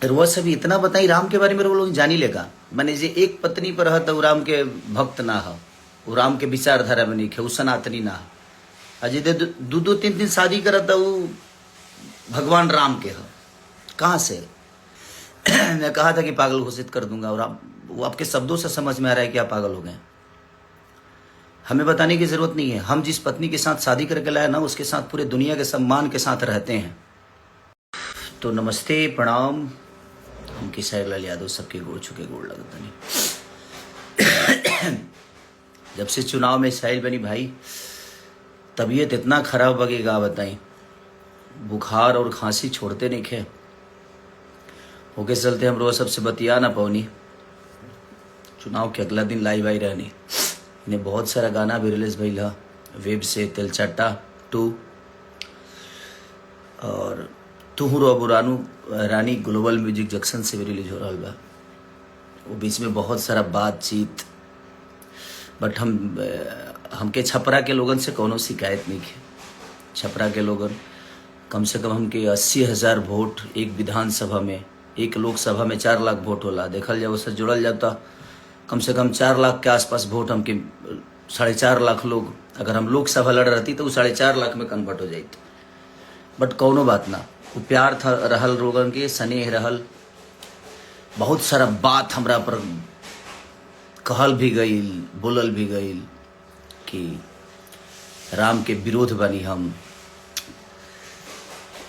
और वह सभी इतना बताई राम के बारे में वो लोग जानी लेगा। माने जे एक पत्नी पर रहता वो राम के भक्त ना हो, वो राम के विचारधारा में नहीं है, वो सनातनी ना हो। अजय दे दो दो तीन तीन शादी करता वो भगवान राम के हो। कहाँ से? मैं कहा था कि पागल घोषित कर दूंगा, और वो आपके शब्दों से समझ में आ रहा है कि आप पागल हो गए। हमें बताने की जरूरत नहीं है। हम जिस पत्नी के साथ शादी करके लाए ना, उसके साथ पूरे दुनिया के सम्मान के साथ रहते हैं। तो नमस्ते, प्रणाम। हम किशोरलाल यादव सबके गोड़ छुके गोड़ लगता नहीं। जब से चुनाव में साहिल बनी भाई, तबीयत इतना खराब बगेगा बताई, बुखार और खांसी छोड़ते नहीं खे। होके चलते हम रोज सबसे बतिया ना पौनी। चुनाव के अगला दिन लाइव आई रहनी। इन्हें बहुत सारा गाना भी रिलीज भइल है वेब से, तेलचट्टा 2 और तुहू रो बुरानू रानी ग्लोबल म्यूजिक जंक्शन से भी रिलीज हो रहा बा। वो बीच में बहुत सारा बातचीत, बट हमके छपरा के लोगन से कोनो शिकायत नहीं है। छपरा के लोगन कम से कम हमके 80,000 वोट एक विधानसभा में, एक लोकसभा में 4 लाख वोट होला। देखल जाए उससे जुड़ल जाता कम से कम 4 लाख के आसपास वोट हमके, 4.5 लाख लोग अगर हम लोकसभा लड़ रहती तो वो 4.5 लाख में कन्वर्ट हो जाती। बट कौनो बात ना, वो प्यार था रहल लोगन के, स्नेह रहल। बहुत सारा बात हमरा पर कहल भी गई, बोलल भी गई कि राम के विरोध बनी हम।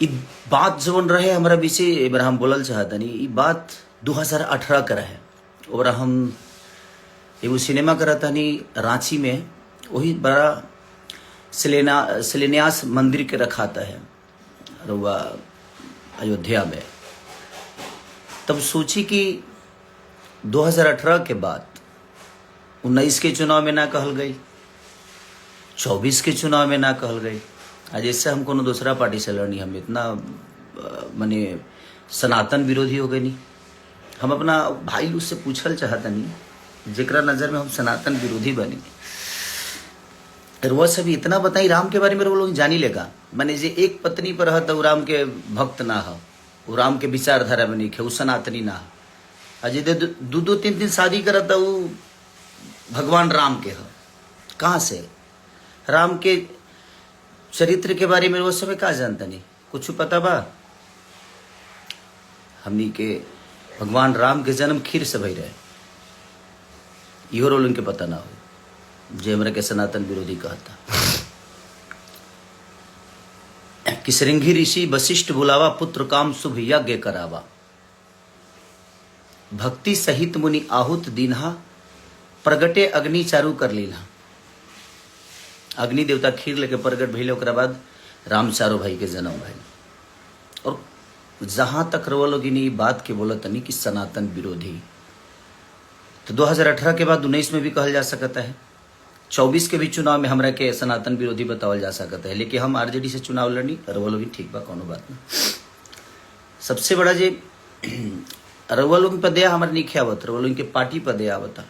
ई बात जवन रहे हमारा विषय एक बार हम बोलल चाहतनी। ई बात 2018 का रहे, और हम एगो सिनेमा करतनी रांची में, वही बड़ा शिलान्यास मंदिर के रखाता है रुआ अयोध्या में। तब सोची कि 2018 के बाद 19 के चुनाव में ना कहल गई, 24 के चुनाव में ना कहल गई। आज इससे हम कोनो दूसरा पार्टी से लड़नी, हम इतना माने सनातन विरोधी हो गए नहीं। हम अपना भाई उससे पूछल चाहता नहीं, जेकरा नजर में हम सनातन विरोधी बनी। और वह सभी इतना बताई राम के बारे में वो लोग जानी लेगा। माने जे एक पत्नी पर रहता वो राम के भक्त ना हो, वो राम के विचारधारा में नहीं है, वो सनातनी ना हो। अजय दे दो दो तीन तीन शादी करता वो भगवान राम के हो। कहाँ से? राम के चरित्र के बारे में वो सब का जानता नहीं, कुछ पता बा? हमनी के भगवान राम के जन्म खीर से भई रहे, इहो रोल उनके पता ना हो, जे हमरा के सनातन विरोधी कहता। कि श्रृंगी ऋषि वशिष्ठ बुलावा, पुत्र काम शुभ यज्ञ करावा। भक्ति सहित मुनि आहुत दीन्हा, प्रगटे अग्नि चारू कर लीला। अग्नि देवता खीर लेके प्रगट भइले, ओकरा बाद राम चारो भाई के जन्म भइल। और जहां तक रवा लोग बात के बोलत नहीं कि सनातन विरोधी, तो 2018 के बाद 19 में भी कहल जा सकता है, 24 के भी चुनाव में हमरा के सनातन विरोधी बतावल जा सकता है। लेकिन हम आरजेडी से चुनाव लड़नी, रवा लोग ठीक बा, कोनो बात नहीं। सबसे बड़ा जे रवा लोग पर दया हमारे नहीं आवत, रवा लोग के पार्टी पर दया आवता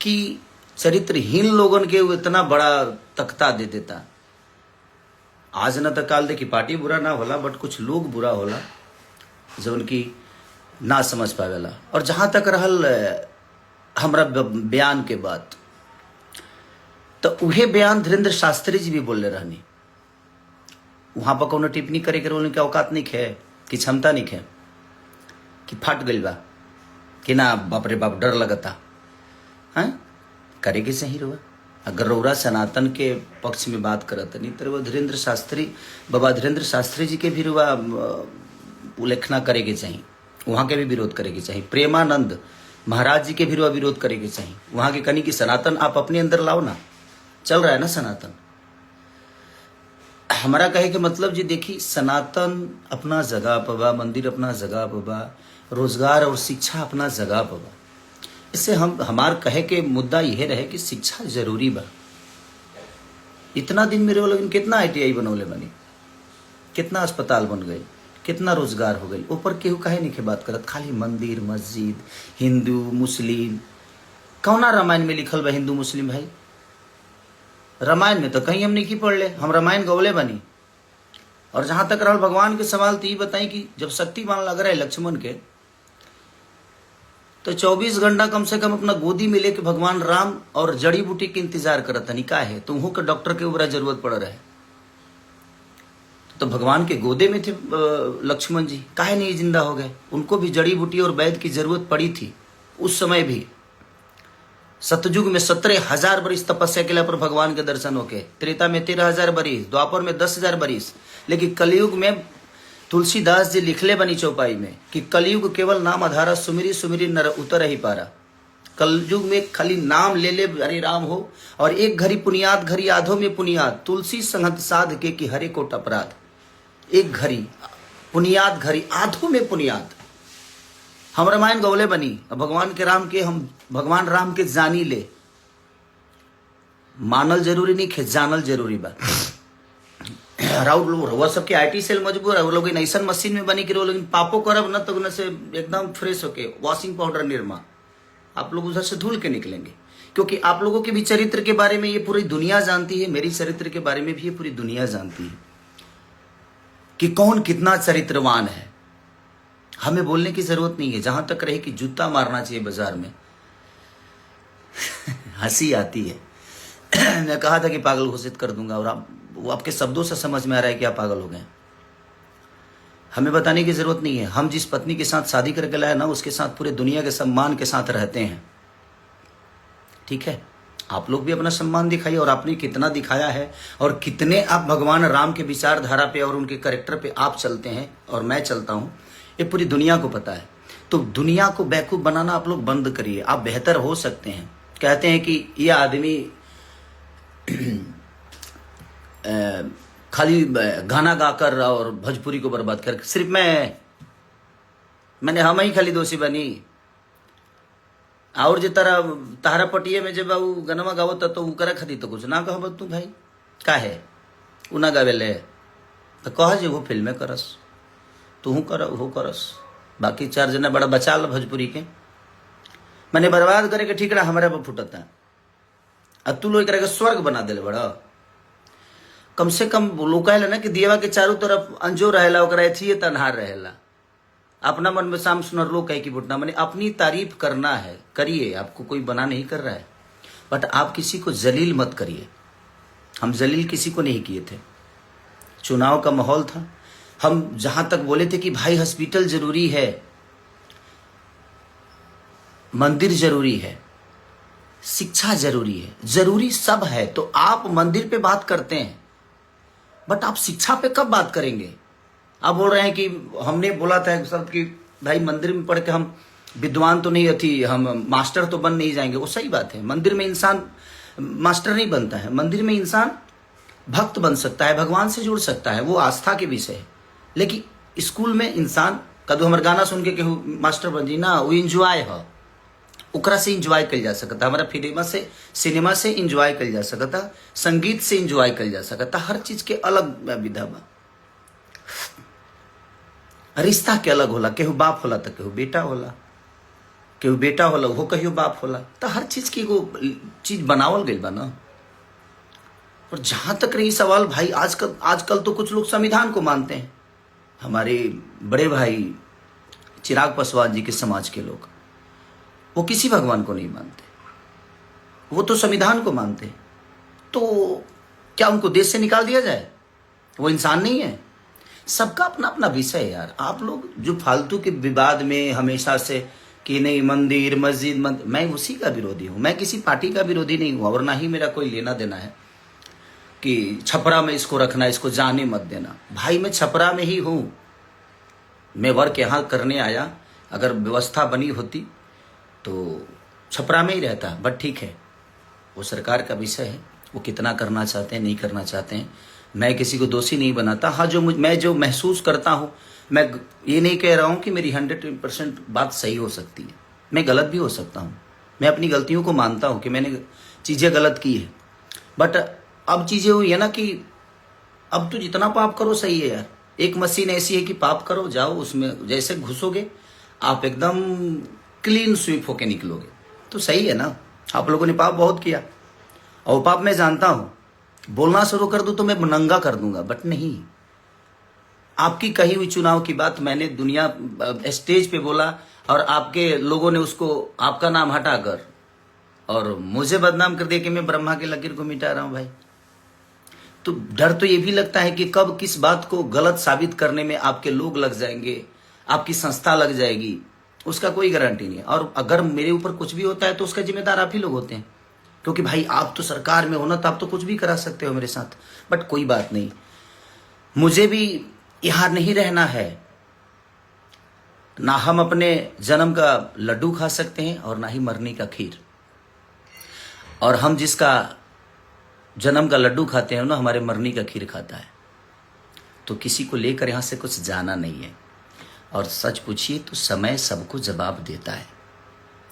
कि चरित्रहीन लोगन के वो इतना बड़ा तख्ता दे देता। आज न तो काल दे कि पार्टी बुरा ना होला, बट कुछ लोग बुरा होला जो उनकी ना समझ पावेला। और जहां तक रहल हमरा बयान के बात, तो उहे बयान धीरेन्द्र शास्त्री जी भी बोलले रहनी। वहां पर कोनो टिप्पणी करे के उनके औकात नहीं है, कि क्षमता नहीं है, कि फट गइल बा, कि ना बाप रे बाप डर लगता है करे के सही रहुआ। अगर रौरा सनातन के पक्ष में बात करत नहीं तो वो धीरेन्द्र शास्त्री, बाबा धीरेन्द्र शास्त्री जी के भी रुआ उल्लेखना करे के चाहिए, वहाँ के भी विरोध करे के चाहिए। प्रेमानंद महाराज जी के भी रुआ विरोध करे के चाहिए। वहाँ के कनी कि सनातन आप अपने अंदर लाओ ना, चल रहा है ना सनातन। हमारा कहे के मतलब जी देखी, सनातन अपना जगह पर बा, मंदिर अपना जगह पर बा, रोजगार और शिक्षा अपना जगह पर बा। इससे हमार कहे के मुद्दा यह रहे कि शिक्षा जरूरी बा। इतना दिन मेरे लोग कितना ITI बनौले बनी, कितना अस्पताल बन गए, कितना रोजगार हो गई। ऊपर केहू कहे नहीं के बात करत, खाली मंदिर मस्जिद, हिंदू मुस्लिम। कौना रामायण में लिखल बा हिंदू मुस्लिम भाई? रामायण में तो कहीं हम नहीं की पढ़ ले, हम रामायण गौले बनी। और जहां तक रहा भगवान के सवाल, तो ये बताएं कि जब शक्तिमान लग रहा है लक्ष्मण के, तो 24 घंटा कम से कम अपना गोदी में लेके भगवान राम और जड़ी बूटी के इंतजार करता नहीं, का है तुमको के डॉक्टर के ऊपर जरूरत पड़ रहा है। तो भगवान के गोदे में थे लक्ष्मण जी, काहे नहीं जिंदा हो गए? उनको भी जड़ी बूटी और वैद्य की जरूरत पड़ी थी उस समय भी। सतयुग में 17,000 बरिस तपस्या के लिए पर भगवान के दर्शन होके, त्रेता में 13,000 बरिस, द्वापर में 10,000 बरिस। लेकिन कलयुग में तुलसीदास जी लिखले बनी चौपाई में कि कलयुग केवल नाम आधारा, सुमिरी सुमिरी नर उतर ही पारा। कलयुग में खाली नाम ले ले हरे राम हो, और एक घड़ी पुनियाद घड़ी आधो में पुनियाद, तुलसी संगत साध के कि हरे कोट अपराध। एक घड़ी पुनियाद घड़ी आधो में पुनियाद। हम रामायण गौले बनी, भगवान के राम के, हम भगवान राम के जानी ले, मानल जरूरी नहीं खे, जानल जरूरी बा। वह सबके आईटी सेल मजबूर है, वो लोग ऐसा मशीन में बनी कि वो लोग पापो करब न तो न से एकदम फ्रेश होके वॉशिंग पाउडर निर्मा, आप लोग उधर से धुल के निकलेंगे। क्योंकि आप लोगों के भी चरित्र के बारे में ये पूरी दुनिया जानती है, मेरी चरित्र के बारे में भी ये पूरी दुनिया जानती है कि कौन कितना चरित्रवान है। हमें बोलने की जरूरत नहीं है, जहां तक रहे कि जूता मारना चाहिए बाजार में। हंसी आती है। मैं कहा था कि पागल घोषित कर दूंगा, और वो आपके शब्दों से समझ में आ रहा है कि आप पागल हो गए। हमें बताने की जरूरत नहीं है। हम जिस पत्नी के साथ शादी करके लाए ना, उसके साथ पूरे दुनिया के सम्मान के साथ रहते हैं, ठीक है? आप लोग भी अपना सम्मान दिखाइए, और आपने कितना दिखाया है, और कितने आप भगवान राम के विचारधारा पे और उनके कैरेक्टर पे आप चलते हैं और मैं चलता हूं, ये पूरी दुनिया को पता है। तो दुनिया को बेवकूफ बनाना आप लोग बंद करिए, आप बेहतर हो सकते हैं। कहते हैं कि ये आदमी खाली गाना गाकर और भोजपुरी को बर्बाद कर, सिर्फ मैंने हम ही खाली दोषी बनी। और जो तारा पटिए में जब वो गनमा गावत तो उकरा खाती तो कुछ ना कह तू भाई, का है उ ना गावेले तो कह जे वो फिल्में करस, तू कर वो करस, बाकी 4 जना बड़ा बचा ल भोजपुरी के। मैंने बर्बाद करे के ठीकरा हमारे पर फुटता, अब तू लोग एक स्वर्ग बना दिले बड़ा। कम से कम लोग कहला ना कि दियवा के चारों तरफ अंजो रहेला, ओकरा एथिए तन्हार रहेला। अपना मन में शाम सुनर लोग कहे कि बुटना, मैंने अपनी तारीफ करना है, करिए, आपको कोई बना नहीं कर रहा है, बट आप किसी को जलील मत करिए। हम जलील किसी को नहीं किए थे। चुनाव का माहौल था, हम जहां तक बोले थे कि भाई हॉस्पिटल जरूरी है, मंदिर जरूरी है, शिक्षा जरूरी है, जरूरी सब है, तो आप मंदिर पे बात करते हैं, बट आप शिक्षा पे कब बात करेंगे? आप बोल रहे हैं कि हमने बोला था सब कि भाई मंदिर में पढ़ के हम विद्वान तो नहीं थी, हम मास्टर तो बन नहीं जाएंगे। वो सही बात है, मंदिर में इंसान मास्टर नहीं बनता है, मंदिर में इंसान भक्त बन सकता है, भगवान से जुड़ सकता है, वो आस्था के विषय है। लेकिन स्कूल में इंसान कदू हमारे गाना सुन के केहू मास्टर बन जी ना, वो इंजॉय है, ओकरा से इंजॉय कल जा सकता, हमारा सिनेमा से इंजॉय कल जा सकता, संगीत से इंजॉय कल जा सकता, हर चीज के अलग विधा बा। रिश्ता के अलग होला, केहू बाप होला तो केहू बेटा होला, केहू बेटा होला वो कहियो बाप होला, तो हर चीज की एगो चीज बनावल गई बा ना। और जहां तक रही सवाल भाई, आजकल तो कुछ लोग संविधान को मानते हैं। हमारे बड़े भाई चिराग पासवान जी के समाज के लोग, वो किसी भगवान को नहीं मानते, वो तो संविधान को मानते हैं। तो क्या उनको देश से निकाल दिया जाए? वो इंसान नहीं है? सबका अपना अपना विषय है यार। आप लोग जो फालतू के विवाद में हमेशा से कि नहीं मंदिर मस्जिद मैं उसी का विरोधी हूँ, मैं किसी पार्टी का विरोधी नहीं हूँ, और ना ही मेरा कोई लेना देना है कि छपरा में इसको रखना, इसको जाने मत देना। भाई मैं छपरा में ही हूँ, मैं वर्क यहाँ करने आया, अगर व्यवस्था बनी होती तो छपरा में ही रहता, बट ठीक है, वो सरकार का विषय है, वो कितना करना चाहते हैं नहीं करना चाहते हैं, मैं किसी को दोषी नहीं बनाता। हाँ, मैं जो महसूस करता हूँ, मैं ये नहीं कह रहा हूँ कि मेरी 100% बात सही हो सकती है, मैं गलत भी हो सकता हूँ, मैं अपनी गलतियों को मानता हूँ कि मैंने चीज़ें गलत की है। बट अब चीज़ें हुई है ना कि अब तो जितना पाप करो सही है यार। एक मशीन ऐसी है कि पाप करो, जाओ उसमें जैसे घुसोगे आप एकदम क्लीन स्वीप होके निकलोगे, तो सही है ना। आप लोगों ने पाप बहुत किया, और पाप मैं जानता हूँ, बोलना शुरू कर दूं तो मैं नंगा कर दूंगा, बट नहीं, आपकी कही हुई चुनाव की बात मैंने दुनिया स्टेज पे बोला और आपके लोगों ने उसको आपका नाम हटाकर और मुझे बदनाम कर दिया कि मैं ब्रह्मा की लकीर को मिटा रहा हूं भाई। तो डर तो ये भी लगता है कि कब किस बात को गलत साबित करने में आपके लोग लग जाएंगे, आपकी संस्था लग जाएगी, उसका कोई गारंटी नहीं है। और अगर मेरे ऊपर कुछ भी होता है तो उसका जिम्मेदार आप ही लोग होते हैं, क्योंकि भाई आप तो सरकार में हो ना, तो आप तो कुछ भी करा सकते हो मेरे साथ। बट कोई बात नहीं, मुझे भी यहां नहीं रहना है ना। हम अपने जन्म का लड्डू खा सकते हैं और ना ही मरने का खीर। और हम जिसका जन्म का लड्डू खाते हैं ना, हमारे मरने का खीर खाता है। तो किसी को लेकर यहां से कुछ जाना नहीं है। और सच पूछिए तो समय सबको जवाब देता है।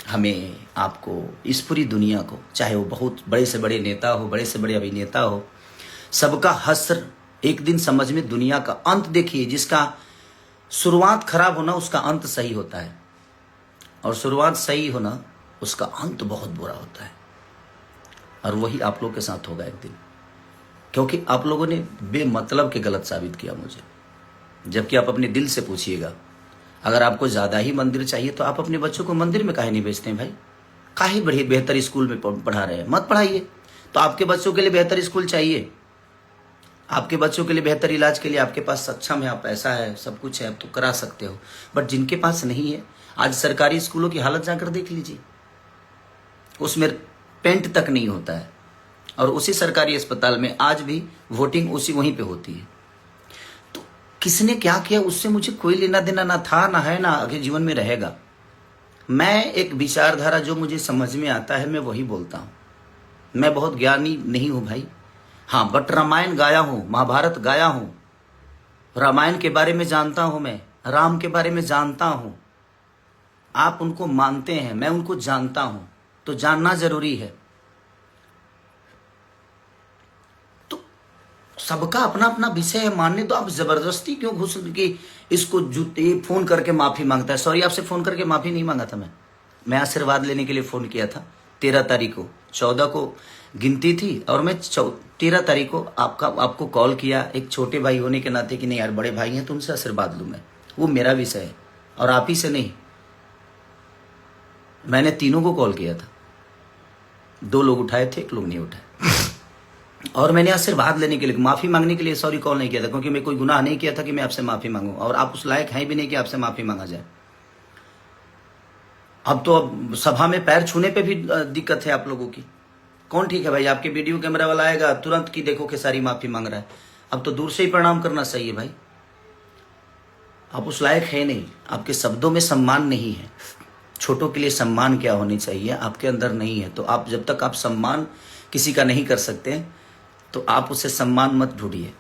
हमें, आपको, इस पूरी दुनिया को, चाहे वो बहुत बड़े से बड़े नेता हो, बड़े से बड़े अभिनेता हो, सबका हश्र एक दिन समझ में दुनिया का अंत देखिए। जिसका शुरुआत खराब होना उसका अंत सही होता है, और शुरुआत सही होना उसका अंत बहुत बुरा होता है। और वही आप लोग के साथ होगा एक दिन, क्योंकि आप लोगों ने बेमतलब के गलत साबित किया मुझे। जबकि आप अपने दिल से पूछिएगा, अगर आपको ज्यादा ही मंदिर चाहिए तो आप अपने बच्चों को मंदिर में काहे नहीं भेजते हैं भाई? काहे बड़े बेहतर स्कूल में पढ़ा रहे हैं? मत पढ़ाइए। तो आपके बच्चों के लिए बेहतर स्कूल चाहिए, आपके बच्चों के लिए बेहतर इलाज के लिए आपके पास सक्षम है, आप पैसा है, सब कुछ है, आप तो करा सकते हो। बट जिनके पास नहीं है, आज सरकारी स्कूलों की हालत जाकर देख लीजिए, उसमें पेंट तक नहीं होता है। और उसी सरकारी अस्पताल में आज भी वोटिंग उसी वहीं पे होती है। तो किसने क्या किया उससे मुझे कोई लेना देना ना था, ना है, ना आगे जीवन में रहेगा। मैं एक विचारधारा जो मुझे समझ में आता है मैं वही बोलता हूं। मैं बहुत ज्ञानी नहीं हूं भाई, हाँ, बट रामायण गाया हूं, महाभारत गाया हूं, रामायण के बारे में जानता हूं, मैं राम के बारे में जानता हूं। आप उनको मानते हैं, मैं उनको जानता हूं, तो जानना जरूरी है। तो सबका अपना अपना विषय है, मानने तो आप जबरदस्ती क्यों घुस के इसको जूते फोन करके माफी मांगता है? सॉरी, आपसे फोन करके माफी नहीं मांगा था मैं आशीर्वाद लेने के लिए फोन किया था। 13 तारीख को, 14 को गिनती थी और मैं 13 तारीख को आपको कॉल किया एक छोटे भाई होने के नाते कि नहीं यार, बड़े भाई हैं तो उनसे आशीर्वाद लूं मैं, वो मेरा विषय है और आप ही से नहीं। मैंने तीनों को कॉल किया था, 2 लोग उठाए थे, 1 लोग नहीं उठाए। और मैंने आशीर्वाद लेने के लिए, माफी मांगने के लिए सॉरी कॉल नहीं किया था, क्योंकि मैं कोई गुनाह नहीं किया था कि मैं आपसे माफी मांगूं, और आप उस लायक हैं भी नहीं कि आपसे माफी मांगा जाए। अब तो अब सभा में पैर छूने पे भी दिक्कत है आप लोगों की। कौन ठीक है भाई? आपके वीडियो कैमरा वाला आएगा तुरंत की देखो कि सारी माफी मांग रहा है। अब तो दूर से ही प्रणाम करना सही है भाई। आप उस लायक है नहीं, आपके शब्दों में सम्मान नहीं है। छोटों के लिए सम्मान क्या होनी चाहिए आपके अंदर नहीं है। तो आप जब तक आप सम्मान किसी का नहीं कर सकते तो आप उससे सम्मान मत ढूंढिए,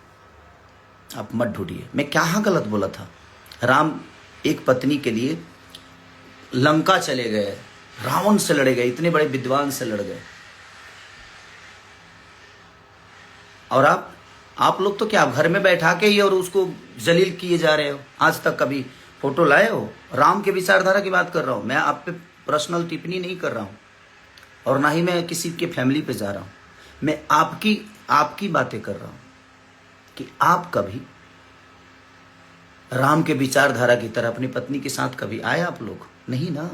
आप मत ढूंढिए। मैं क्या गलत बोला था? राम एक पत्नी के लिए लंका चले गए, रावण से लड़े गए, इतने बड़े विद्वान से लड़ गए। और आप लोग तो क्या घर में बैठा के ही और उसको जलील किए जा रहे हो। आज तक कभी फोटो लाए हो? राम के विचारधारा की बात कर रहा हूं मैं, आप पे पर्सनल टिप्पणी नहीं कर रहा हूं, और ना ही मैं किसी के फैमिली पे जा रहा हूं। मैं आपकी बातें कर रहा हूं कि आप कभी राम के विचारधारा की तरह अपनी पत्नी के साथ कभी आए? आप लोग नहीं ना।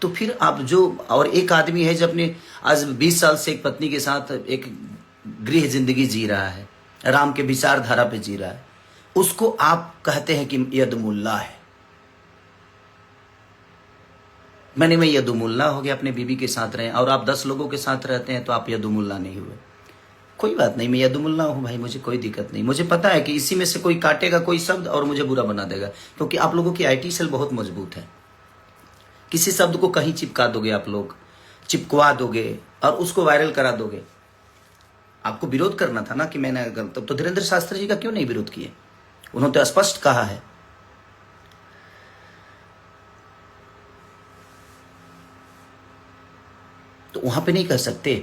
तो फिर आप जो, और एक आदमी है जो अपने आज 20 साल से एक पत्नी के साथ एक गृह जिंदगी जी रहा है, राम के विचारधारा पे जी रहा है, उसको आप कहते हैं कि यदुमुल्ला है। मैं यदुमुल्ला हो गया, अपने बीबी के साथ रहे, और आप 10 लोगों के साथ रहते हैं तो आप यदुमुल्ला नहीं हुए। कोई बात नहीं, मैं यदुमुल्ला हूं भाई, मुझे कोई दिक्कत नहीं। मुझे पता है कि इसी में से कोई काटेगा कोई शब्द और मुझे बुरा बना देगा, क्योंकि आप लोगों की IT सेल बहुत मजबूत है। किसी शब्द को कहीं चिपका दोगे, आप लोग चिपकवा दोगे और उसको वायरल करा दोगे। आपको विरोध करना था ना कि मैंने, तो धीरेन्द्र शास्त्री जी का क्यों नहीं विरोध किए? उन्होंने तो स्पष्ट कहा है। तो वहां पे नहीं कह सकते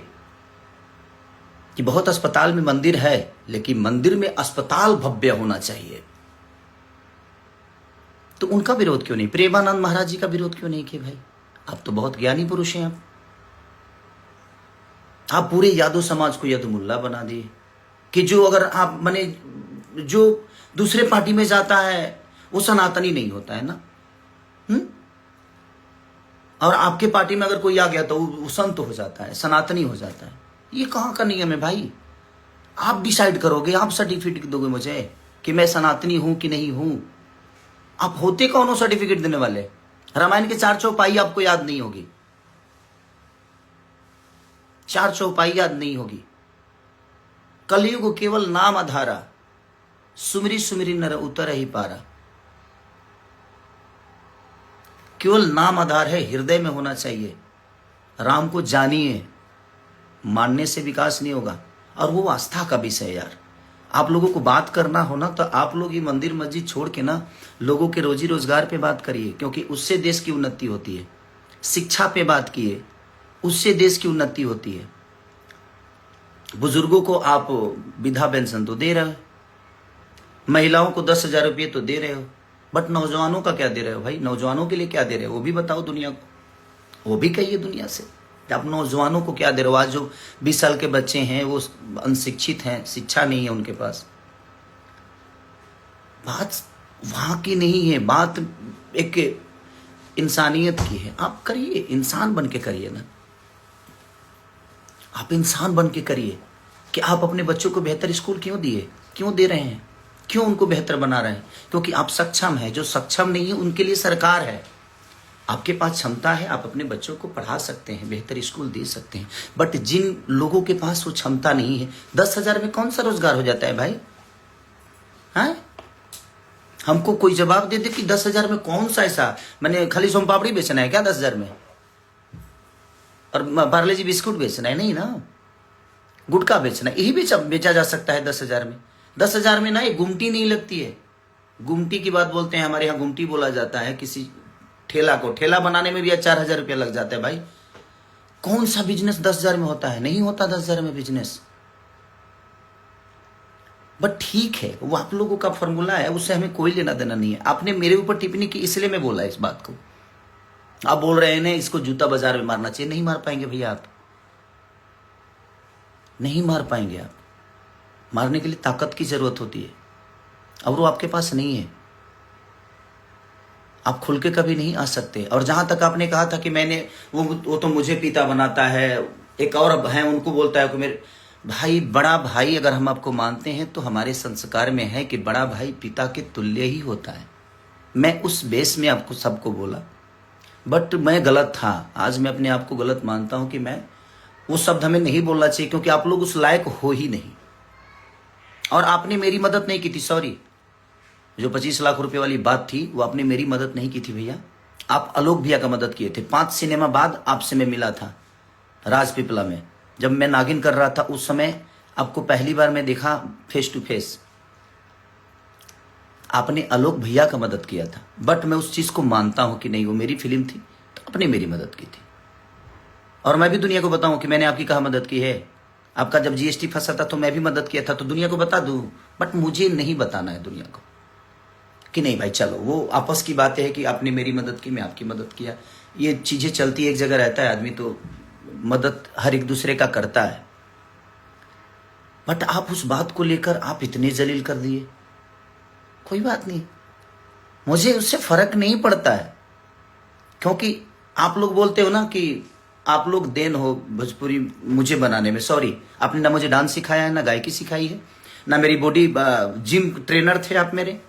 कि बहुत अस्पताल में मंदिर है, लेकिन मंदिर में अस्पताल भव्य होना चाहिए। तो उनका विरोध क्यों नहीं? प्रेमानंद महाराज जी का विरोध क्यों नहीं किया भाई? आप तो बहुत ज्ञानी पुरुष हैं। आप पूरे यादव समाज को यदुमुल्ला बना दिए कि जो अगर आप माने दूसरे पार्टी में जाता है वो सनातनी नहीं होता है ना। और आपके पार्टी में अगर कोई आ गया तो वो संत हो जाता है, सनातनी हो जाता है। ये कहाँ का नियम है भाई? आप डिसाइड करोगे, आप सर्टिफिकेट दोगे मुझे कि मैं सनातनी हूं कि नहीं हूं। आप होते कौन हो सर्टिफिकेट देने वाले? रामायण की 4 चौपाई आपको याद नहीं होगी, 4 चौपाई याद नहीं होगी। कलयुग केवल नाम आधारा, सुमिरी सुमिरी नर उतर ही पारा। केवल नाम आधार है, हृदय में होना चाहिए। राम को जानिए, मानने से विकास नहीं होगा। और वो आस्था का विषय है यार। आप लोगों को बात करना हो ना तो आप लोग ये मंदिर मस्जिद छोड़ के ना लोगों के रोजी रोजगार पे बात करिए, क्योंकि उससे देश की उन्नति होती है। शिक्षा पे बात किए, उससे देश की उन्नति होती है। बुजुर्गों को आप वृद्धा पेंशन तो दे रहे हो, महिलाओं को 10,000 रुपये तो दे रहे हो, बट नौजवानों का क्या दे रहे हो भाई? नौजवानों के लिए क्या दे रहे हो वो भी बताओ दुनिया को। वो भी कहिए दुनिया से आप नौजवानों को क्या दे रहे हो। आज जो 20 साल के बच्चे हैं वो अनशिक्षित हैं, शिक्षा नहीं है उनके पास। बात वहां की नहीं है, बात एक इंसानियत की है। आप करिए, इंसान बन के करिए ना, आप इंसान बन के करिए कि आप अपने बच्चों को बेहतर स्कूल क्यों दिए, क्यों दे रहे हैं, क्यों उनको बेहतर बना रहे हैं? क्योंकि आप सक्षम हैं। जो सक्षम नहीं है उनके लिए सरकार है। आपके पास क्षमता है, आप अपने बच्चों को पढ़ा सकते हैं, बेहतर स्कूल दे सकते हैं। बट जिन लोगों के पास वो क्षमता नहीं है, 10,000 में कौन सा रोजगार हो जाता है भाई? हाँ, हमको कोई जवाब दे दे कि 10,000 में कौन सा ऐसा, मैंने खाली सोम पापड़ी बेचना है क्या 10,000 में? और पार्ले जी बिस्कुट बेचना है? नहीं ना, गुटखा बेचना है, यही बेचा जा सकता है 10,000 में। 10,000 में ना ये गुमटी नहीं लगती है। गुमटी की बात बोलते हैं, हमारे यहाँ गुमटी बोला जाता है किसी ठेला को। ठेला बनाने में भी 4,000 रुपया लग जाता है भाई। कौन सा बिजनेस 10,000 में होता है? नहीं होता 10,000 में बिजनेस। बट ठीक है, वो आप लोगों का फॉर्मूला है, उससे हमें कोई लेना देना नहीं है। आपने मेरे ऊपर टिप्पणी की इसलिए मैं बोला इस बात को। आप बोल रहे हैं ना इसको जूता बाजार में मारना चाहिए। नहीं मार पाएंगे भैया, आप नहीं मार पाएंगे। आप मारने के लिए ताकत की जरूरत होती है, और वो आपके पास नहीं है। आप खुल के कभी नहीं आ सकते। और जहां तक आपने कहा था कि मैंने वो तो मुझे पिता बनाता है, एक और है उनको बोलता है कि मेरे भाई, बड़ा भाई अगर हम आपको मानते हैं तो हमारे संस्कार में है कि बड़ा भाई पिता के तुल्य ही होता है। मैं उस बेस में आपको सबको बोला, बट मैं गलत था। आज मैं अपने आप को गलत मानता हूं कि मैं वो शब्द हमें नहीं बोलना चाहिए, क्योंकि आप लोग उस लायक हो ही नहीं। और आपने मेरी मदद नहीं की थी, सॉरी। जो 25 लाख रुपए वाली बात थी वो आपने मेरी मदद नहीं की थी भैया, आप आलोक भैया का मदद किए थे। 5 सिनेमा बाद आपसे मैं मिला था राजपीपला में, जब मैं नागिन कर रहा था। उस समय आपको पहली बार मैं देखा फेस टू फेस। आपने आलोक भैया का मदद किया था, बट मैं उस चीज को मानता हूं कि नहीं, वो मेरी फिल्म थी तो आपने मेरी मदद की थी। और मैं भी दुनिया को बताऊं कि मैंने आपकी कहाँ मदद की है। आपका जब जीएसटी फंसा था तो मैं भी मदद किया था, तो दुनिया को बता दूं। बट मुझे नहीं बताना है दुनिया को कि नहीं भाई चलो, वो आपस की बातें है कि आपने मेरी मदद की, मैं आपकी मदद किया। ये चीजें चलती एक जगह रहता है आदमी, तो मदद हर एक दूसरे का करता है। बट आप उस बात को लेकर आप इतने जलील कर दिए। कोई बात नहीं, मुझे उससे फर्क नहीं पड़ता है, क्योंकि आप लोग बोलते हो ना कि आप लोग देन हो भोजपुरी मुझे बनाने में। सॉरी, आपने ना मुझे डांस सिखाया है, ना गायकी सिखाई है, ना मेरी बॉडी जिम ट्रेनर थे आप मेरे,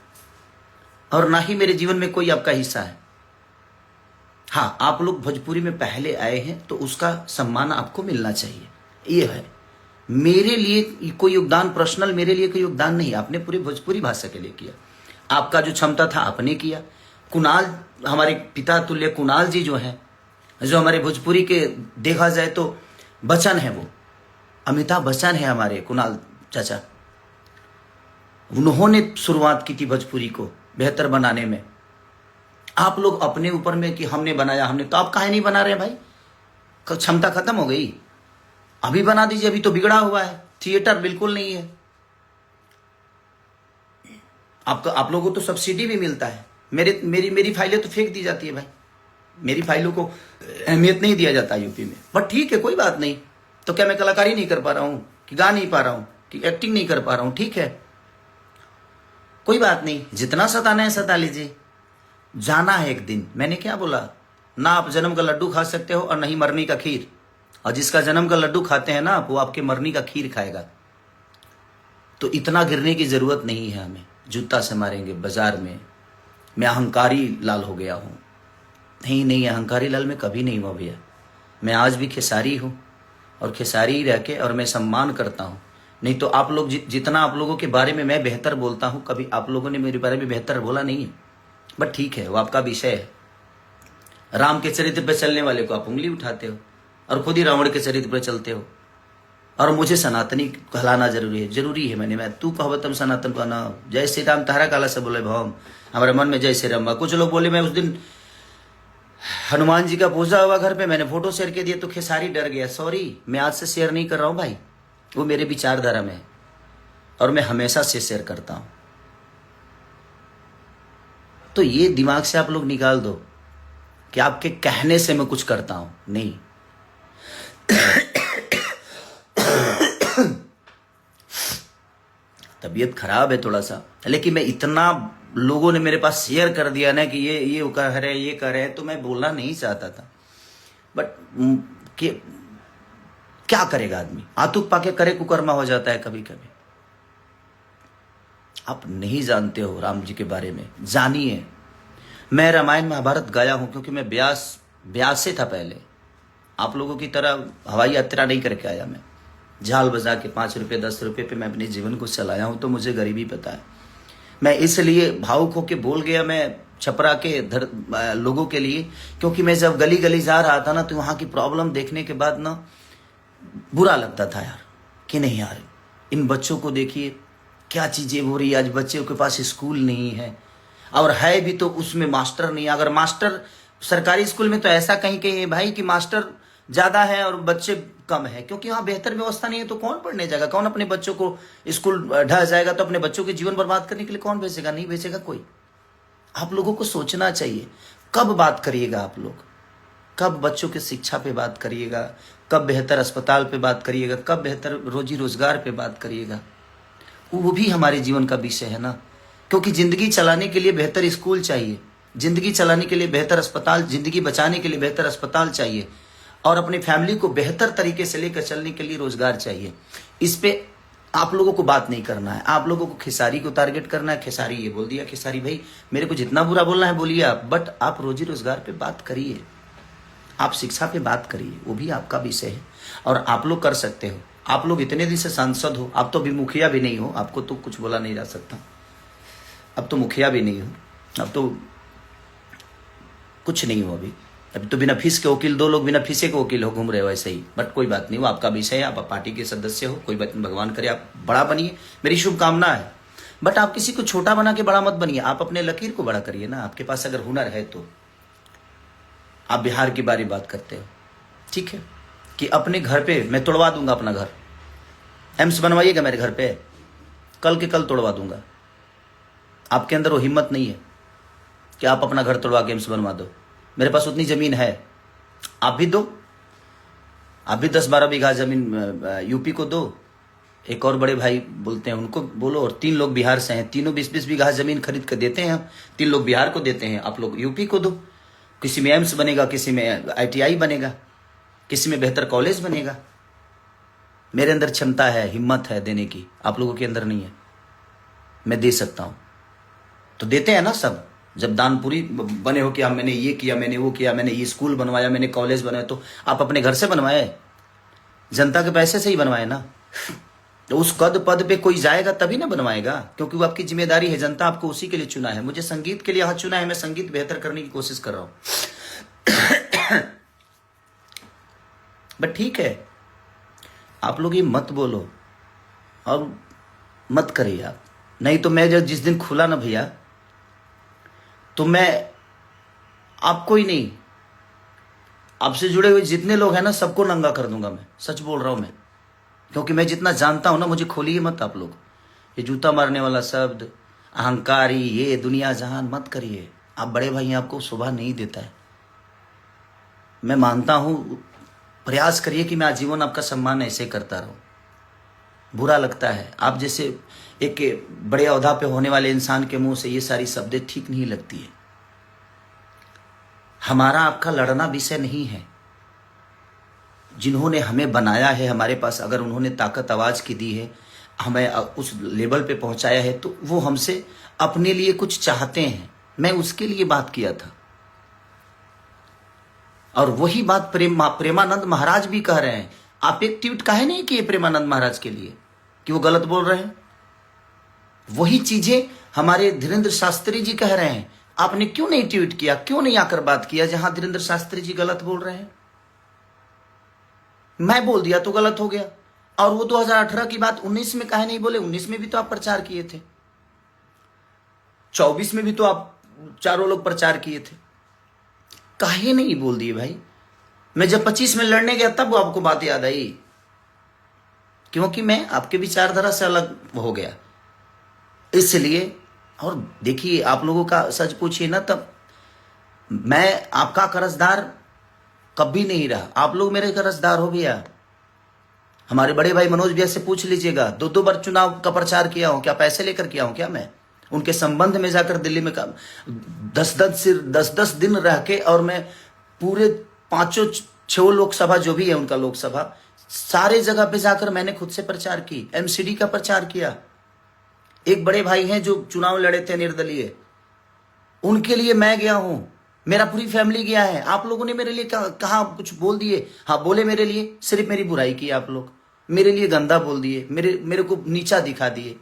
और ना ही मेरे जीवन में कोई आपका हिस्सा है। हाँ, आप लोग भोजपुरी में पहले आए हैं तो उसका सम्मान आपको मिलना चाहिए। ये है मेरे लिए कोई योगदान, पर्सनल मेरे लिए कोई योगदान नहीं, आपने पूरी भोजपुरी भाषा के लिए किया। आपका जो क्षमता था आपने किया। कुणाल, हमारे पिता तुल्य कुणाल जी जो हैं, जो हमारे भोजपुरी के देखा जाए तो बच्चन है, वो अमिताभ बच्चन है हमारे कुणाल चाचा। उन्होंने शुरुआत की थी भोजपुरी को बेहतर बनाने में। आप लोग अपने ऊपर में कि हमने बनाया, हमने, तो आप काहे नहीं बना रहे भाई? क्षमता खत्म हो गई, अभी बना दीजिए। अभी तो बिगड़ा हुआ है, थिएटर बिल्कुल नहीं है। आप लोगों को तो सब्सिडी भी मिलता है। मेरी फाइलें तो फेंक दी जाती है भाई, मेरी फाइलों को अहमियत नहीं दिया जाता यूपी में। बट ठीक है, कोई बात नहीं। तो क्या मैं कलाकारी नहीं कर पा रहा हूं, कि गा नहीं पा रहा हूं, कि एक्टिंग नहीं कर पा रहा हूं? ठीक है, कोई बात नहीं, जितना सताना है सता लीजिए, जाना है एक दिन। मैंने क्या बोला? ना आप जन्म का लड्डू खा सकते हो और नहीं मरनी का खीर। और जिसका जन्म का लड्डू खाते हैं ना आप, वो आपके मरनी का खीर खाएगा। तो इतना गिरने की जरूरत नहीं है हमें, जूता से मारेंगे बाजार में। मैं अहंकारी लाल हो गया हूँ? नहीं नहीं, अहंकारी लाल मैं कभी नहीं हुआ भैया। मैं आज भी खेसारी हूँ और खेसारी ही रह के, और मैं सम्मान करता हूँ। नहीं तो आप लोग जितना आप लोगों के बारे में मैं बेहतर बोलता हूँ, कभी आप लोगों ने मेरे बारे में बेहतर बोला नहीं है। बट ठीक है, वो आपका विषय है। राम के चरित्र पर चलने वाले को आप उंगली उठाते हो और खुद ही रावण के चरित्र पर चलते हो। और मुझे सनातनी कहलाना जरूरी है। मैं तू कहो तुम सनातन कहना। जय श्री राम तारा काला से बोले भवम, हमारे मन में जय श्री राम। कुछ लोग बोले मैं उस दिन हनुमान जी का पूजा हुआ घर पे, मैंने फोटो शेयर कर दिया तो खेसारी डर गया। सॉरी, मैं आज से शेयर नहीं कर रहा हूं भाई, वो मेरे विचारधारा में है और मैं हमेशा से शेयर करता हूं। तो ये दिमाग से आप लोग निकाल दो कि आपके कहने से मैं कुछ करता हूं, नहीं। तबीयत खराब है थोड़ा सा, लेकिन मैं इतना लोगों ने मेरे पास शेयर कर दिया ना कि ये कह रहे ये कर रहे, तो मैं बोलना नहीं चाहता था। बट क्या करेगा आदमी, आतुक पाके करे कुकर्मा हो जाता है कभी कभी। आप नहीं जानते हो राम जी के बारे में, जानिए। मैं रामायण महाभारत गाया हूं क्योंकि मैं ब्यास से था पहले। आप लोगों की तरह हवाई यात्रा नहीं करके आया मैं। झाल बजा के 5 रुपये 10 रुपये पे मैं अपने जीवन को चलाया हूं, तो मुझे गरीबी पता है। मैं इसलिए भावुक होके बोल गया मैं छपरा के लोगों के लिए, क्योंकि मैं जब गली गली जा रहा था ना, तो वहां की प्रॉब्लम देखने के बाद ना बुरा लगता था यार, कि नहीं यार, इन बच्चों को देखिए क्या चीजें हो रही है। आज बच्चों के पास स्कूल नहीं है, और है भी तो उसमें मास्टर नहीं। अगर मास्टर सरकारी स्कूल में तो ऐसा कहीं कहीं है भाई कि मास्टर ज्यादा है और बच्चे कम है, क्योंकि वहां बेहतर व्यवस्था नहीं है। तो कौन पढ़ने जाएगा, कौन अपने बच्चों को स्कूल ढह जाएगा, तो अपने बच्चों के जीवन बर्बाद करने के लिए कौन भेजेगा? नहीं भेजेगा कोई। आप लोगों को सोचना चाहिए, कब बात करिएगा आप लोग, कब बच्चों की शिक्षा पे बात करिएगा, कब बेहतर अस्पताल पे बात करिएगा, कब बेहतर रोजी रोजगार पे बात करिएगा। वो भी हमारे जीवन का विषय है ना, क्योंकि जिंदगी चलाने के लिए बेहतर स्कूल चाहिए, जिंदगी चलाने के लिए बेहतर अस्पताल, जिंदगी बचाने के लिए बेहतर अस्पताल चाहिए, और अपनी फैमिली को बेहतर तरीके से लेकर चलने के लिए रोजगार चाहिए। इस पे आप लोगों को बात नहीं करना है, आप लोगों को खेसारी को टारगेट करना है। खेसारी ये बोल दिया, खेसारी भाई मेरे को जितना बुरा बोलना है बोलिए आप, बट आप रोजी रोजगार पे बात करिए, आप शिक्षा पे बात करिए, वो भी आपका विषय है और आप लोग कर सकते हो। आप लोग इतने दिन से सांसद हो, आप तो अभी मुखिया भी नहीं हो, आपको तो कुछ बोला नहीं जा सकता। अब तो मुखिया भी नहीं हो, अब तो कुछ नहीं हो। अभी तो बिना फीस के वकील, 2 लोग बिना फीसे के वकील हो घूम रहे हो ऐसे ही। बट कोई बात नहीं, वो आपका विषय है, आप पार्टी के सदस्य हो, कोई बात नहीं, भगवान करे आप बड़ा बनिए, मेरी शुभकामना है। बट आप किसी को छोटा बना के बड़ा मत बनिए, आप अपने लकीर को बड़ा करिए ना। आपके पास अगर हुनर है तो। आप बिहार की बारी बात करते हो, ठीक है, कि अपने घर पे मैं तोड़वा दूंगा अपना घर, एम्स बनवाइएगा मेरे घर पे, कल के कल तोड़वा दूंगा। आपके अंदर वो हिम्मत नहीं है कि आप अपना घर तोड़वा के एम्स बनवा दो। मेरे पास उतनी जमीन है, आप भी दो, आप भी 10-12 बीघा जमीन यूपी को दो। एक और बड़े भाई बोलते हैं, उनको बोलो। और 3 लोग बिहार से हैं, तीनों 20-20 बीघा जमीन खरीद कर देते हैं हम। 3 लोग बिहार को देते हैं, आप लोग यूपी को दो। किसी में एम्स बनेगा, किसी में ITI बनेगा, किसी में बेहतर कॉलेज बनेगा। मेरे अंदर क्षमता है, हिम्मत है देने की, आप लोगों के अंदर नहीं है। मैं दे सकता हूं, तो देते हैं ना सब। जब दानपुरी बने हो कि हाँ मैंने ये किया, मैंने वो किया, मैंने ये स्कूल बनवाया, मैंने कॉलेज बनाया, तो आप अपने घर से बनवाए, जनता के पैसे से ही बनवाए ना। तो उस पद पे कोई जाएगा तभी ना बनवाएगा, क्योंकि वो आपकी जिम्मेदारी है। जनता आपको उसी के लिए चुना है। मुझे संगीत के लिए यहाँ चुना है, मैं संगीत बेहतर करने की कोशिश कर रहा हूं। बट ठीक है, आप लोग ये मत बोलो और मत करिए आप। नहीं तो मैं जब जिस दिन खुला ना भैया, तो मैं आपको ही नहीं, आपसे जुड़े हुए जितने लोग हैं ना, सबको नंगा कर दूंगा। मैं सच बोल रहा हूं मैं, क्योंकि मैं जितना जानता हूं ना, मुझे खोलिए मत आप लोग। ये जूता मारने वाला शब्द, अहंकारी, ये दुनिया जहान मत करिए। आप बड़े भाई, आपको शोभा नहीं देता है। मैं मानता हूं, प्रयास करिए कि मैं आजीवन आपका सम्मान ऐसे करता रहूं। बुरा लगता है। आप जैसे एक बड़े ओहदा पे होने वाले इंसान के मुंह से ये सारी शब्दें ठीक नहीं लगती है। हमारा आपका लड़ना विषय नहीं है। जिन्होंने हमें बनाया है, हमारे पास अगर उन्होंने ताकत आवाज की दी है, हमें उस लेवल पे पहुंचाया है, तो वो हमसे अपने लिए कुछ चाहते हैं। मैं उसके लिए बात किया था, और वही बात प्रेमानंद महाराज भी कह रहे हैं। आप एक ट्वीट काहे नहीं किए प्रेमानंद महाराज के लिए कि वो गलत बोल रहे हैं? वही चीजें हमारे धीरेन्द्र शास्त्री जी कह रहे हैं। आपने क्यों नहीं ट्वीट किया, क्यों नहीं आकर बात किया जहां धीरेन्द्र शास्त्री जी गलत बोल रहे हैं? मैं बोल दिया तो गलत हो गया। और वो 2018 की बात 19 में काहे नहीं बोले? 19 में भी तो आप प्रचार किए थे, 24 में भी तो आप चारों लोग प्रचार किए थे। काहे नहीं बोल दिए भाई? मैं जब 25 में लड़ने गया तब आपको बात याद आई, क्योंकि मैं आपके विचारधारा से अलग हो गया इसलिए। और देखिए, आप लोगों का सच पूछिए ना, तब मैं आपका कर्जदार कभी नहीं रहा। आप लोग मेरे कर्जदार हो भैया। हमारे बड़े भाई मनोज भैया से पूछ लीजिएगा, 2 बार चुनाव का प्रचार किया हूं क्या? पैसे लेकर किया हूं क्या? मैं उनके संबंध में जाकर दिल्ली में 10-10 दिन रह के, और मैं पूरे 5-6 लोकसभा जो भी है उनका लोकसभा, सारे जगह पे जाकर मैंने खुद से प्रचार की, एमसीडी का प्रचार किया। एक बड़े भाई हैं जो चुनाव लड़े थे निर्दलीय, उनके लिए मैं गया हूं, मेरा पूरी फैमिली गया है। आप लोगों ने मेरे लिए कहा कुछ बोल दिए? हाँ बोले, मेरे लिए सिर्फ मेरी बुराई की आप लोग, मेरे लिए गंदा बोल दिए, मेरे को नीचा दिखा दिए।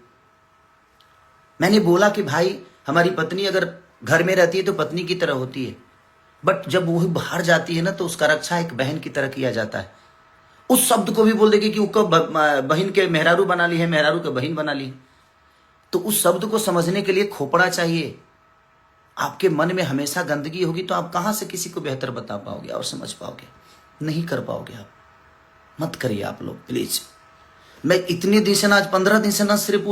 मैंने बोला कि भाई, हमारी पत्नी अगर घर में रहती है तो पत्नी की तरह होती है, बट जब वो बाहर जाती है ना, तो उसका रक्षा एक बहन की तरह किया जाता है। उस शब्द को भी बोल देगी कि उसको बहन के मेहरारू बना ली है, मेहरारू के बहन बना ली। तो उस शब्द को समझने के लिए खोपड़ा चाहिए। आपके मन में हमेशा गंदगी होगी तो आप कहां से किसी को बेहतर बता पाओगे और समझ पाओगे? नहीं कर पाओगे आप। मत करिए आप लोग प्लीज। मैं इतने दिन से ना, आज 15 दिन से ना, सिर्फ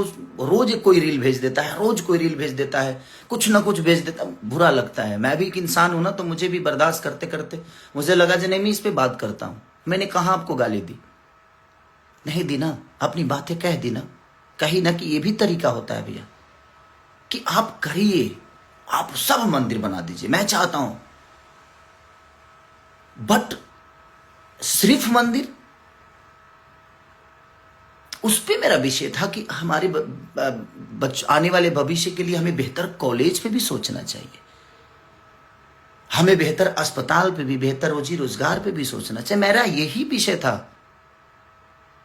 रोज कोई रील भेज देता है, रोज कोई रील भेज देता है, कुछ ना कुछ भेज देता है। बुरा लगता है। मैं भी एक इंसान हूं ना, तो मुझे भी बर्दाश्त करते करते मुझे लगा कि नहीं, मैं इस पे बात करता हूं। मैंने कहा आपको गाली दी? नहीं दी ना, अपनी बातें कह दी ना, कही ना कि ये भी तरीका होता है भैया, कि आप करिए, आप सब मंदिर बना दीजिए, मैं चाहता हूं, बट सिर्फ मंदिर, उस पे मेरा विषय था कि हमारे आने वाले भविष्य के लिए हमें बेहतर कॉलेज पे भी सोचना चाहिए, हमें बेहतर अस्पताल पे भी, बेहतर रोजी रोजगार पे भी सोचना चाहिए। मेरा यही विषय था।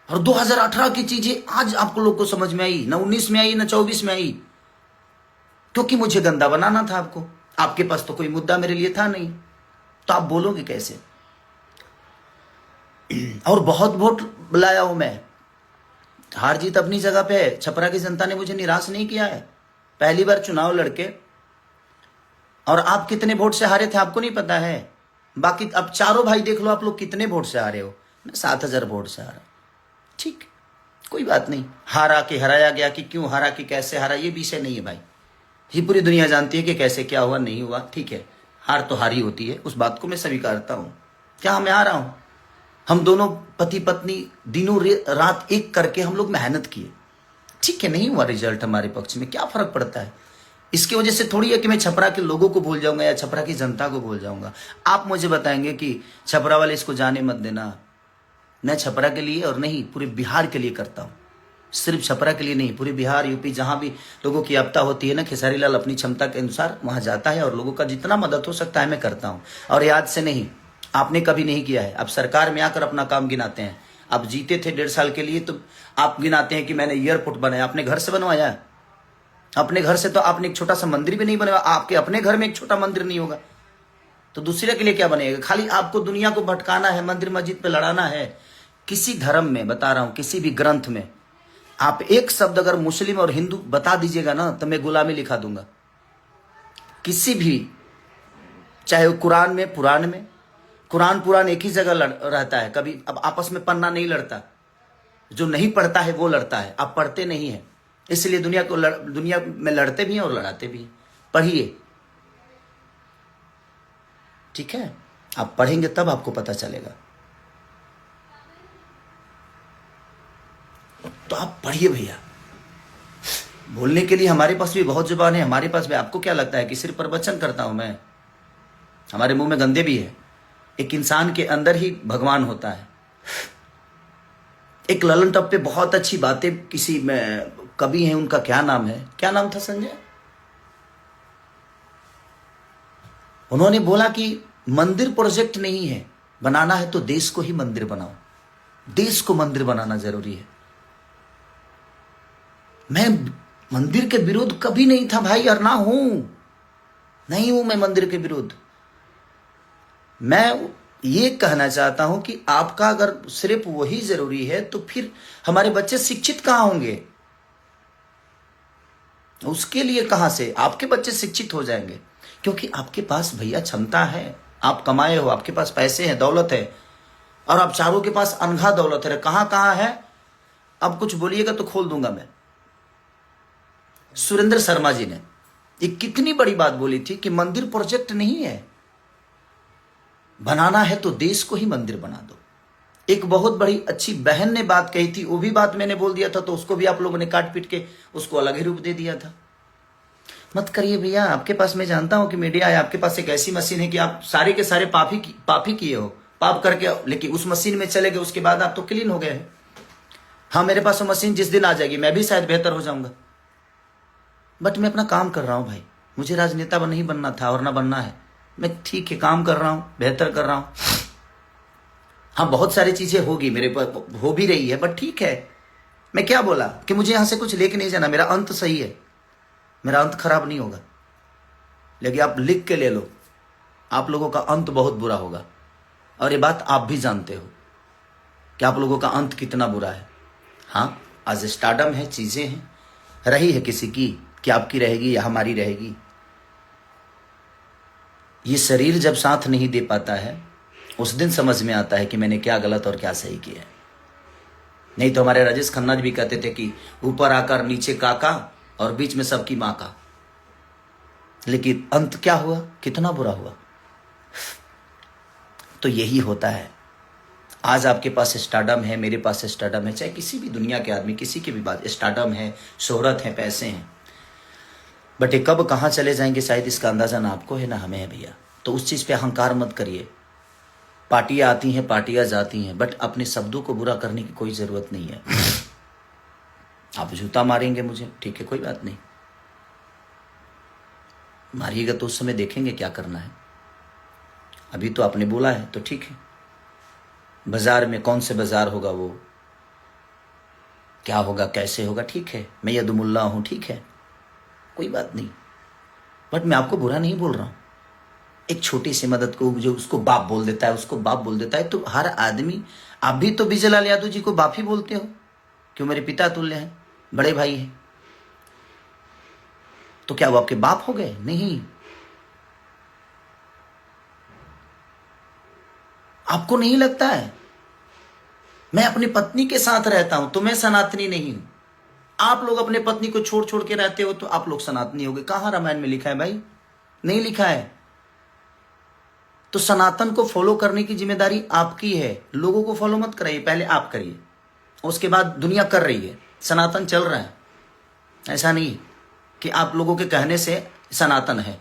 और 2018 की चीजें आज आपको लोग को समझ में आई, ना 19 में आई, ना 24 में आई, क्योंकि मुझे गंदा बनाना था आपको। आपके पास तो कोई मुद्दा मेरे लिए था नहीं, तो आप बोलोगे कैसे? और बहुत वोट बुलाया हूं मैं, हार जीत अपनी जगह पे है। छपरा की जनता ने मुझे निराश नहीं किया है। पहली बार चुनाव लड़के, और आप कितने वोट से हारे थे आपको नहीं पता है। बाकी अब चारों भाई देख लो, आप लोग कितने वोट से हारे हो। मैं 7,000 वोट से हारा। ठीक, कोई बात नहीं। हारा कि हराया गया, कि क्यों हारा, कि कैसे हारा, ये विषय नहीं है भाई। ये पूरी दुनिया जानती है कि कैसे क्या हुआ, नहीं हुआ, ठीक है। हार तो हारी होती है, उस बात को मैं स्वीकारता हूं। क्या मैं हारा हूं? हम दोनों पति पत्नी दिनों रात एक करके हम लोग मेहनत किए, ठीक है। नहीं हुआ रिजल्ट हमारे पक्ष में, क्या फर्क पड़ता है? इसकी वजह से थोड़ी है कि मैं छपरा के लोगों को भूल जाऊंगा या छपरा की जनता को भूल जाऊंगा। आप मुझे बताएंगे कि छपरा वाले इसको जाने मत देना। मैं छपरा के लिए और नहीं, पूरे बिहार के लिए करता हूं। सिर्फ छपरा के लिए नहीं, पूरे बिहार यूपी जहां भी लोगों की आपदा होती है ना, खेसारी लाल अपनी क्षमता के अनुसार वहां जाता है और लोगों का जितना मदद हो सकता है मैं करता हूं। और याद से नहीं, आपने कभी नहीं किया है। अब सरकार में आकर अपना काम गिनाते हैं। आप जीते थे 1.5 साल के लिए, तो आप गिनाते हैं कि मैंने एयरपोर्ट बनाया। अपने घर से बनवाया? अपने घर से तो आपने एक छोटा सा मंदिर भी नहीं बनवाया। आपके अपने घर में एक छोटा मंदिर नहीं होगा, तो दूसरे के लिए क्या बनेगा? खाली आपको दुनिया को भटकाना है, मंदिर मस्जिद पे लड़ाना है। किसी धर्म में बता रहा हूं, किसी भी ग्रंथ में आप एक शब्द अगर मुस्लिम और हिंदू बता दीजिएगा ना, तो मैं गुलामी लिखा दूंगा। किसी भी, चाहे वो कुरान में, पुराण में, कुरान एक ही जगह रहता है, कभी अब आपस में पन्ना नहीं लड़ता। जो नहीं पढ़ता है वो लड़ता है, आप पढ़ते नहीं है, इसलिए दुनिया में लड़ते भी हैं और लड़ाते भी हैं। पढ़िए, ठीक है? आप पढ़ेंगे तब आपको पता चलेगा। तो आप बोलिए भैया। बोलने के लिए हमारे पास भी बहुत जुबान है, हमारे पास भी। आपको क्या लगता है कि सिर्फ प्रवचन करता हूं मैं? हमारे मुंह में गंदे भी है। एक इंसान के अंदर ही भगवान होता है। एक ललन टप पे बहुत अच्छी बातें किसी में कवि हैं, उनका क्या नाम है, क्या नाम था संजय? उन्होंने बोला कि मंदिर प्रोजेक्ट नहीं है, बनाना है तो देश को ही मंदिर बनाओ। देश को मंदिर बनाना जरूरी है। मैं मंदिर के विरुद्ध कभी नहीं था भाई, और ना हूं, नहीं हूं मैं मंदिर के विरुद्ध। मैं ये कहना चाहता हूं कि आपका अगर सिर्फ वही जरूरी है तो फिर हमारे बच्चे शिक्षित कहां होंगे? उसके लिए कहां से आपके बच्चे शिक्षित हो जाएंगे? क्योंकि आपके पास भैया क्षमता है, आप कमाए हो, आपके पास पैसे हैं, दौलत है, और आप चारों के पास अनघा दौलत है। कहां कहां है? अब कुछ बोलिएगा तो खोल दूंगा मैं। सुरेंद्र शर्मा जी ने एक कितनी बड़ी बात बोली थी कि मंदिर प्रोजेक्ट नहीं है, बनाना है तो देश को ही मंदिर बना दो। एक बहुत बड़ी अच्छी बहन ने बात कही थी, वो भी बात मैंने बोल दिया था, तो उसको भी आप लोगों ने काट पीट के उसको अलग ही रूप दे दिया था। मत करिए भैया। आपके पास, मैं जानता हूं कि मीडिया है, आपके पास एक ऐसी मशीन है कि आप सारे के सारे पाप ही किए हो, पाप करके, लेकिन उस मशीन में चले गए, उसके बाद आप तो क्लीन हो गए हैं। हाँ, मेरे पास वो मशीन जिस दिन आ जाएगी मैं भी शायद बेहतर हो जाऊंगा, बट मैं अपना काम कर रहा हूं भाई। मुझे राजनेता नहीं बनना था और ना बनना है। मैं ठीक है काम कर रहा हूं, बेहतर कर रहा हूं। हाँ, बहुत सारी चीजें होगी, मेरे पास हो भी रही है, बट ठीक है। मैं क्या बोला कि मुझे यहां से कुछ लेके नहीं जाना, मेरा अंत सही है, मेरा अंत खराब नहीं होगा। लेकिन आप लिख के ले लो, आप लोगों का अंत बहुत बुरा होगा, और ये बात आप भी जानते हो कि आप लोगों का अंत कितना बुरा है। हाँ, आज स्टारडम है, चीजें हैं, रही है किसी की, कि आपकी रहेगी या हमारी रहेगी। ये शरीर जब साथ नहीं दे पाता है, उस दिन समझ में आता है कि मैंने क्या गलत और क्या सही किया। नहीं तो हमारे राजेश खन्ना जी भी कहते थे कि ऊपर आकर नीचे काका और बीच में सबकी माँ का। लेकिन अंत क्या हुआ, कितना बुरा हुआ। तो यही होता है। आज आपके पास स्टारडम है, मेरे पास स्टारडम है, चाहे किसी भी दुनिया के आदमी, किसी की भी बात, स्टारडम है, शोहरत है, पैसे हैं, बट ये कब कहाँ चले जाएंगे शायद इसका अंदाजा ना आपको है ना हमें है भैया। तो उस चीज पे अहंकार मत करिए। पार्टियां आती हैं, पार्टियां जाती हैं, बट अपने शब्दों को बुरा करने की कोई जरूरत नहीं है। आप जूता मारेंगे मुझे, ठीक है, कोई बात नहीं, मारिएगा तो उस समय देखेंगे क्या करना है। अभी तो आपने बोला है तो ठीक है। बाजार में कौन से बाजार होगा, वो क्या होगा, कैसे होगा, ठीक है, मैं यदुमुल्ला हूं, ठीक है, कोई बात नहीं, बट मैं आपको बुरा नहीं बोल रहा हूं। एक छोटी सी मदद को जो उसको बाप बोल देता है, उसको बाप बोल देता है, तो हर आदमी, आप भी तो विजय लाल यादव जी को बाप ही बोलते हो, क्यों, मेरे पिता तुल्य हैं, बड़े भाई हैं, तो क्या वो आपके बाप हो गए? नहीं। आपको नहीं लगता है? मैं अपनी पत्नी के साथ रहता हूं तो मैं सनातनी नहीं हूं। आप लोग अपने पत्नी को छोड़ छोड़ के रहते हो तो आप लोग सनातनी हो गए। कहां रामायण में लिखा है भाई? नहीं लिखा है। तो सनातन को फॉलो करने की जिम्मेदारी आपकी है। लोगों को फॉलो मत कराइए, पहले आप करिए, उसके बाद दुनिया कर रही है, सनातन चल रहा है। ऐसा नहीं कि आप लोगों के कहने से सनातन है,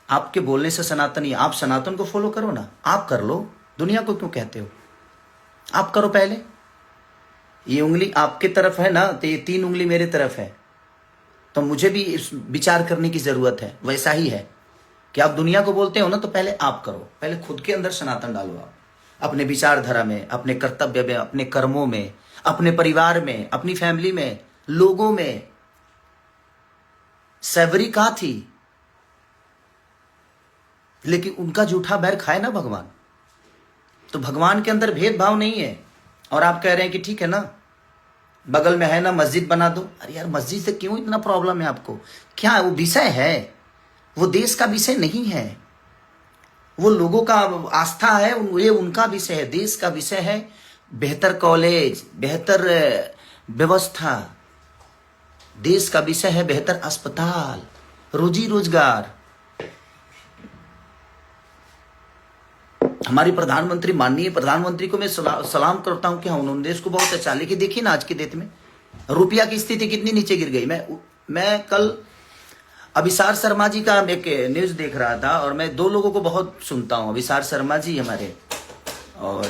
आपके बोलने से सनातन ही। आप सनातन को फॉलो करो ना, आप कर लो, दुनिया को क्यों कहते हो? आप करो पहले। ये उंगली आपके तरफ है ना, तो ये 3 उंगली मेरे तरफ है, तो मुझे भी इस विचार करने की जरूरत है। वैसा ही है कि आप दुनिया को बोलते हो ना, तो पहले आप करो, पहले खुद के अंदर सनातन डालो। आप अपने विचारधारा में, अपने कर्तव्य में, अपने कर्मों में, अपने परिवार में, अपनी फैमिली में, लोगों में। सैवरी कहां थी, लेकिन उनका जूठा बैर खाए ना भगवान। तो भगवान के अंदर भेदभाव नहीं है। और आप कह रहे हैं कि ठीक है ना, बगल में है ना, मस्जिद बना दो। अरे यार, मस्जिद से क्यों इतना प्रॉब्लम है आपको? क्या वो विषय है? वो देश का विषय नहीं है, वो लोगों का आस्था है, ये उनका विषय है। देश का विषय है बेहतर कॉलेज, बेहतर व्यवस्था। देश का विषय है बेहतर अस्पताल, रोजी रोजगार। हमारी प्रधानमंत्री, माननीय प्रधानमंत्री को मैं सलाम करता हूं कि हाँ, उन्होंने देश को बहुत अच्छा, लेकिन देखिए ना आज की डेट में रुपया की स्थिति कितनी नीचे गिर गई। मैं कल अभिसार शर्मा जी का एक न्यूज देख रहा था, और मैं दो लोगों को बहुत सुनता हूं, अभिसार शर्मा जी हमारे, और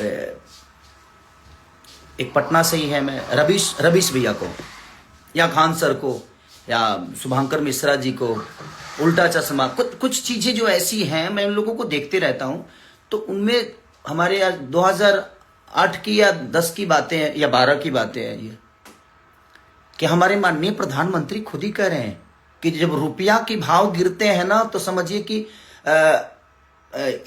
एक पटना से ही है, मैं रवीश भैया को, या खान सर को, या शुभांकर मिश्रा जी को, उल्टा चश्मा, कुछ चीजें जो ऐसी हैं मैं उन लोगों को देखते रहता हूं, तो उनमें हमारे 2008 की या 10 की बातें हैं या 12 की बातें हैं ये, कि हमारे माननीय प्रधानमंत्री खुद ही कह रहे हैं कि जब रुपया की भाव गिरते हैं ना, तो समझिए कि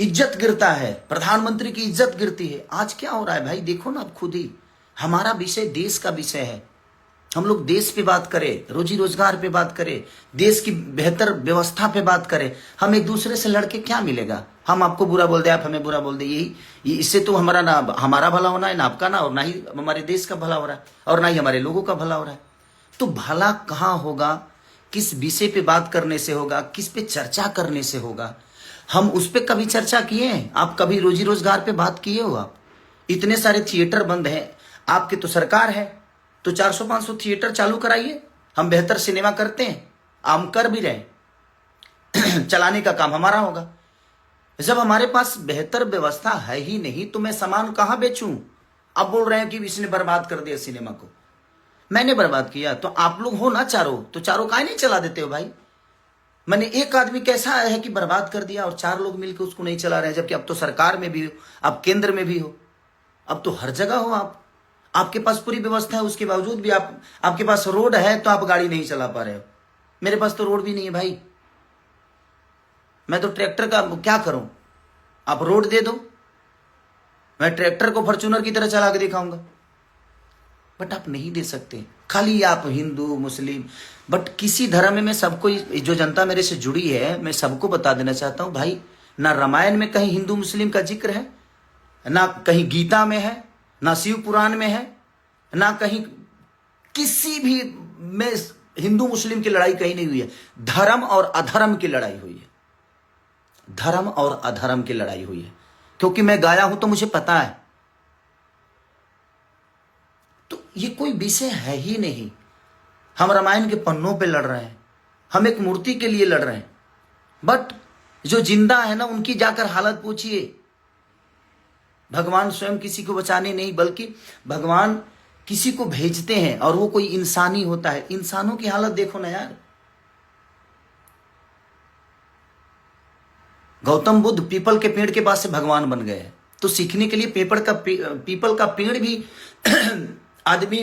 इज्जत गिरता है, प्रधानमंत्री की इज्जत गिरती है। आज क्या हो रहा है भाई, देखो ना आप खुद ही, हमारा विषय देश का विषय है, हम लोग देश पे बात करें, रोजी रोजगार पे बात करें, देश की बेहतर व्यवस्था पे बात करें, हम एक दूसरे से लड़के क्या मिलेगा? हम आपको बुरा बोल दे, आप हमें बुरा बोल दे, यही इससे तो हमारा भला होना है ना आपका, ना, और ना ही हमारे देश का भला हो रहा है, और ना ही हमारे लोगों का भला हो रहा है। तो भला कहाँ होगा? किस विषय पे बात करने से होगा? किस पे चर्चा करने से होगा? हम उस पे कभी चर्चा किए हैं? आप कभी रोजी रोजगार पे बात किए हो? आप इतने सारे थिएटर बंद हैं, आपकी तो सरकार है, तो 400-500 थिएटर चालू कराइए, हम बेहतर सिनेमा करते हैं, हम कर भी रहे चलाने का काम हमारा होगा। जब हमारे पास बेहतर व्यवस्था है ही नहीं, तो मैं सामान कहां बेचूं? अब बोल रहे हैं कि इसने बर्बाद कर दिया सिनेमा को। मैंने बर्बाद किया? तो आप लोग हो ना चारों, तो चारों काहे नहीं चला देते हो भाई? मैंने एक आदमी कैसा है कि बर्बाद कर दिया और 4 लोग मिलकर उसको नहीं चला रहे हैं, जबकि अब तो सरकार में भी हो, अब केंद्र में भी हो, अब तो हर जगह हो आप, आपके पास पूरी व्यवस्था है, उसके बावजूद भी आपके पास रोड है तो आप गाड़ी नहीं चला पा रहे हो। मेरे पास तो रोड भी नहीं है भाई, मैं तो ट्रैक्टर का क्या करूं? आप रोड दे दो, मैं ट्रैक्टर को फॉर्च्यूनर की तरह चला के दिखाऊंगा, बट आप नहीं दे सकते। खाली आप हिंदू मुस्लिम, बट किसी धर्म में सबको, जो जनता मेरे से जुड़ी है, मैं सबको बता देना चाहता हूं भाई, ना रामायण में कहीं हिंदू मुस्लिम का जिक्र है, ना कहीं गीता में है, ना शिव पुराण में है, ना कहीं किसी भी में हिंदू मुस्लिम की लड़ाई कहीं नहीं हुई है। धर्म और अधर्म की लड़ाई हुई है, धर्म और अधर्म की लड़ाई हुई है, क्योंकि मैं गाया हूं तो मुझे पता है। तो ये कोई विषय है ही नहीं। हम रामायण के पन्नों पे लड़ रहे हैं, हम एक मूर्ति के लिए लड़ रहे हैं, बट जो जिंदा है ना, उनकी जाकर हालत पूछिए। भगवान स्वयं किसी को बचाने नहीं, बल्कि भगवान किसी को भेजते हैं, और वो कोई इंसानी होता है। इंसानों की हालत देखो ना यार। गौतम बुद्ध पीपल के पेड़ के पास से भगवान बन गए, तो सीखने के लिए पीपल का पेड़ भी आदमी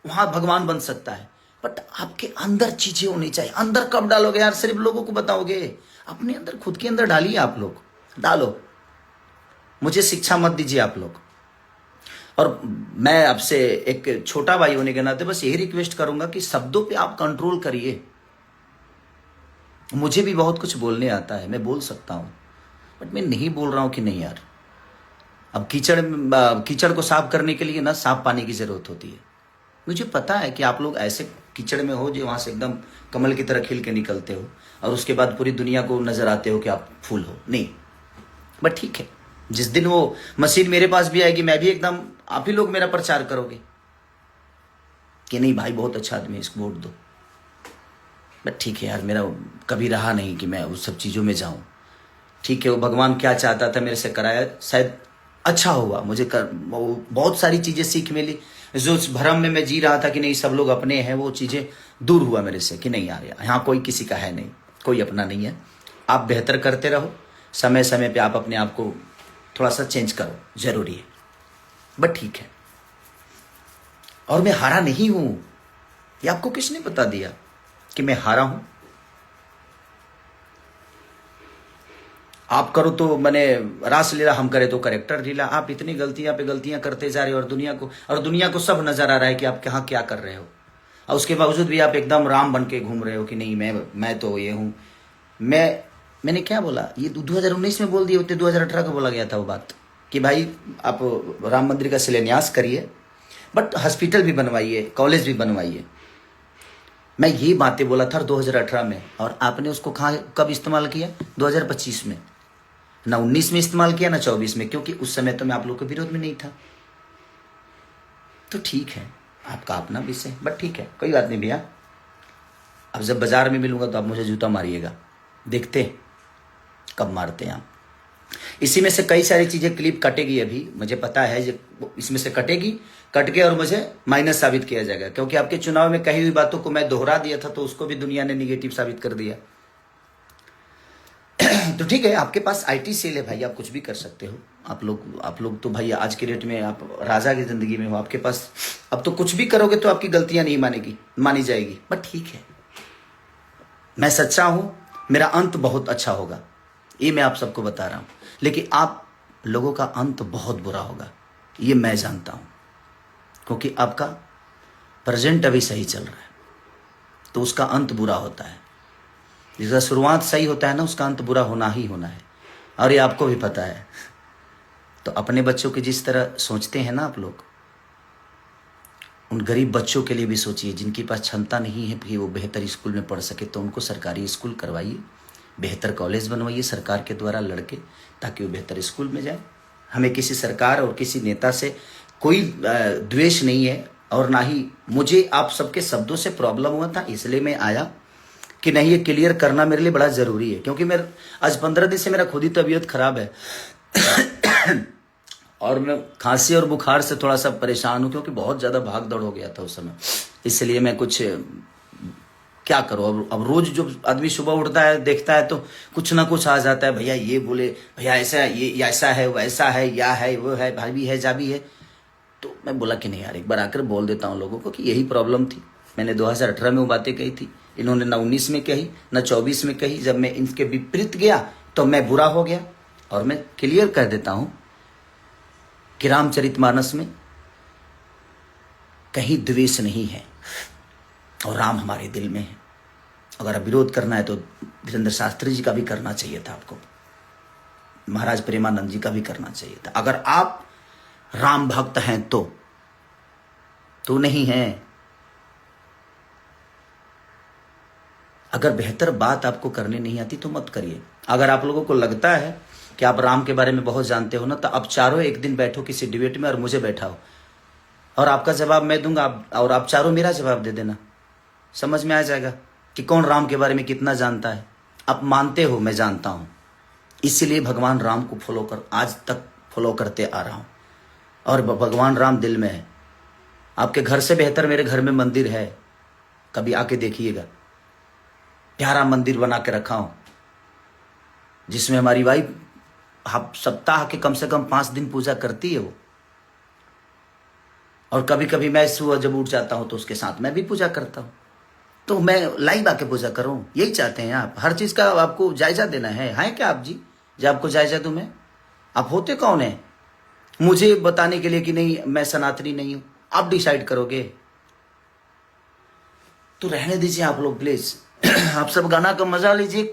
वहां भगवान बन सकता है। बट आपके अंदर चीजें होनी चाहिए। अंदर कब डालोगे यार? सिर्फ लोगों को बताओगे? अपने अंदर, खुद के अंदर डालिए। आप लोग डालो, मुझे शिक्षा मत दीजिए आप लोग। और मैं आपसे एक छोटा भाई होने के नाते बस यही रिक्वेस्ट करूंगा कि शब्दों पे आप कंट्रोल करिए। मुझे भी बहुत कुछ बोलने आता है, मैं बोल सकता हूं, बट मैं नहीं बोल रहा हूं कि नहीं यार। अब कीचड़ को साफ करने के लिए ना साफ पानी की जरूरत होती है। मुझे पता है कि आप लोग ऐसे कीचड़ में हो जो वहां से एकदम कमल की तरह खिल के निकलते हो, और उसके बाद पूरी दुनिया को नजर आते हो कि आप फूल हो। नहीं, बट ठीक है, जिस दिन वो मशीन मेरे पास भी आएगी, मैं भी एकदम, आप ही लोग मेरा प्रचार करोगे कि नहीं भाई बहुत अच्छा आदमी है, इसको वोट दो। बट ठीक है यार, मेरा कभी रहा नहीं कि मैं उस सब चीज़ों में जाऊं। ठीक है, वो भगवान क्या चाहता था मेरे से कराया, शायद अच्छा हुआ। मुझे बहुत सारी चीज़ें सीख मिली। जो भ्रम में मैं जी रहा था कि नहीं सब लोग अपने हैं, वो चीज़ें दूर हुआ मेरे से कि नहीं यार, यहाँ कोई किसी का है नहीं, कोई अपना नहीं है। आप बेहतर करते रहो, समय समय पे आप अपने आप को थोड़ा सा चेंज करो, जरूरी है। बट ठीक है, और मैं हारा नहीं हूं, ये आपको किसने बता दिया कि मैं हारा हूं? आप करो तो मैंने रास लीला, हम करे तो करेक्टर लीला। आप इतनी गलतियां पे गलतियां करते जा रहे हो, और दुनिया को सब नजर आ रहा है कि आप कहाँ क्या कर रहे हो, और उसके बावजूद भी आप एकदम राम बन के घूम रहे हो कि नहीं मैं तो ये हूं। मैंने क्या बोला? ये 2019 में बोल दिए होते, 2018 को बोला गया था वो बात कि भाई आप राम मंदिर का शिलान्यास करिए, बट हॉस्पिटल भी बनवाइए, कॉलेज भी बनवाइए। मैं ये बातें बोला था 2018 में, और आपने उसको कब इस्तेमाल किया? 2025 में। ना 19 में इस्तेमाल किया ना 24 में, क्योंकि उस समय तो मैं आप लोग के विरोध में नहीं था। तो ठीक है, आपका अपना विषय, बट ठीक है, कोई बात नहीं भैया। अब जब बाजार में मिलूंगा तो आप मुझे जूता मारिएगा, देखते कब मारते हैं आप। इसी में से कई सारी चीजें क्लिप कटेगी, अभी मुझे पता है इसमें से कटेगी, कट के और मुझे माइनस साबित किया जाएगा, क्योंकि आपके चुनाव में कही हुई बातों को मैं दोहरा दिया था, तो उसको भी दुनिया ने निगेटिव साबित कर दिया। तो ठीक है, आपके पास आईटी सेल है भाई, आप कुछ भी कर सकते हो। आप लोग तो भाई आज के डेट में आप राजा की जिंदगी में हो, आपके पास अब तो कुछ भी करोगे तो आपकी गलतियां नहीं मानी जाएगी। बट ठीक है, मैं सच्चा हूं, मेरा अंत बहुत अच्छा होगा, ये मैं आप सबको बता रहा हूं। लेकिन आप लोगों का अंत बहुत बुरा होगा, ये मैं जानता हूं, क्योंकि आपका प्रेजेंट अभी सही चल रहा है, तो उसका अंत बुरा होता है। जिसका शुरुआत सही होता है ना, उसका अंत बुरा होना ही होना है, और ये आपको भी पता है। तो अपने बच्चों की जिस तरह सोचते हैं ना आप लोग, उन गरीब बच्चों के लिए भी सोचिए, जिनके पास क्षमता नहीं है कि वो बेहतर स्कूल में पढ़ सके, तो उनको सरकारी स्कूल करवाइए, बेहतर कॉलेज बनवाइए सरकार के द्वारा लड़के, ताकि वो बेहतर स्कूल में जाए। हमें किसी सरकार और किसी नेता से कोई द्वेष नहीं है, और ना ही मुझे आप सबके शब्दों से प्रॉब्लम हुआ था, इसलिए मैं आया कि नहीं, ये क्लियर करना मेरे लिए बड़ा जरूरी है। क्योंकि मेरा आज 15 दिन से मेरा खुद ही तबीयत खराब है और मैं खांसी और बुखार से थोड़ा सा परेशान हूँ, क्योंकि बहुत ज़्यादा भाग दौड़ हो गया था उस समय। इसलिए मैं कुछ क्या करूँ, अब रोज जो आदमी सुबह उठता है देखता है तो कुछ ना कुछ आ जाता है, भैया ये बोले, भैया ऐसा, ये ऐसा है, वैसा है, या है, वो है, भाभी है, जाभी है। तो मैं बोला कि नहीं यार, एक बार आकर बोल देता हूँ लोगों को कि यही प्रॉब्लम थी। मैंने 2018 में वो बातें कही थी, इन्होंने ना 19 में कही ना 24 में कही। जब मैं इनके विपरीत गया तो मैं बुरा हो गया। और मैं क्लियर कर देता हूं कि रामचरितमानस में कहीं द्वेष नहीं है, और राम हमारे दिल में है। अगर आप विरोध करना है तो वीरेंद्र शास्त्री जी का भी करना चाहिए था, आपको महाराज प्रेमानंद जी का भी करना चाहिए था। अगर आप राम भक्त हैं तो नहीं है। अगर बेहतर बात आपको करने नहीं आती तो मत करिए। अगर आप लोगों को लगता है कि आप राम के बारे में बहुत जानते हो ना, तो आप चारों एक दिन बैठो किसी डिबेट में और मुझे बैठाओ, और आपका जवाब मैं दूंगा, और आप चारों मेरा जवाब दे देना। समझ में आ जाएगा कि कौन राम के बारे में कितना जानता है। आप मानते हो, मैं जानता हूं, इसलिए भगवान राम को आज तक फॉलो करते आ रहा हूं, और भगवान राम दिल में है। आपके घर से बेहतर मेरे घर में मंदिर है, कभी आके देखिएगा। प्यारा मंदिर बना के रखा हूं, जिसमें हमारी वाइफ सप्ताह के कम से कम 5 दिन पूजा करती है वो। और कभी कभी मैं सुबह जब उठ जाता हूं तो उसके साथ मैं भी पूजा करता हूं। तो मैं लाइव आके पूजा करूं, यही चाहते हैं आप। हर चीज का आपको जायजा देना है क्या आप जी? जब आपको जायजा दूं मैं, आप होते कौन है मुझे बताने के लिए कि नहीं मैं सनातनी नहीं हूं? आप डिसाइड करोगे तो रहने दीजिए आप लोग प्लीज। आप सब गाना का मजा लीजिए।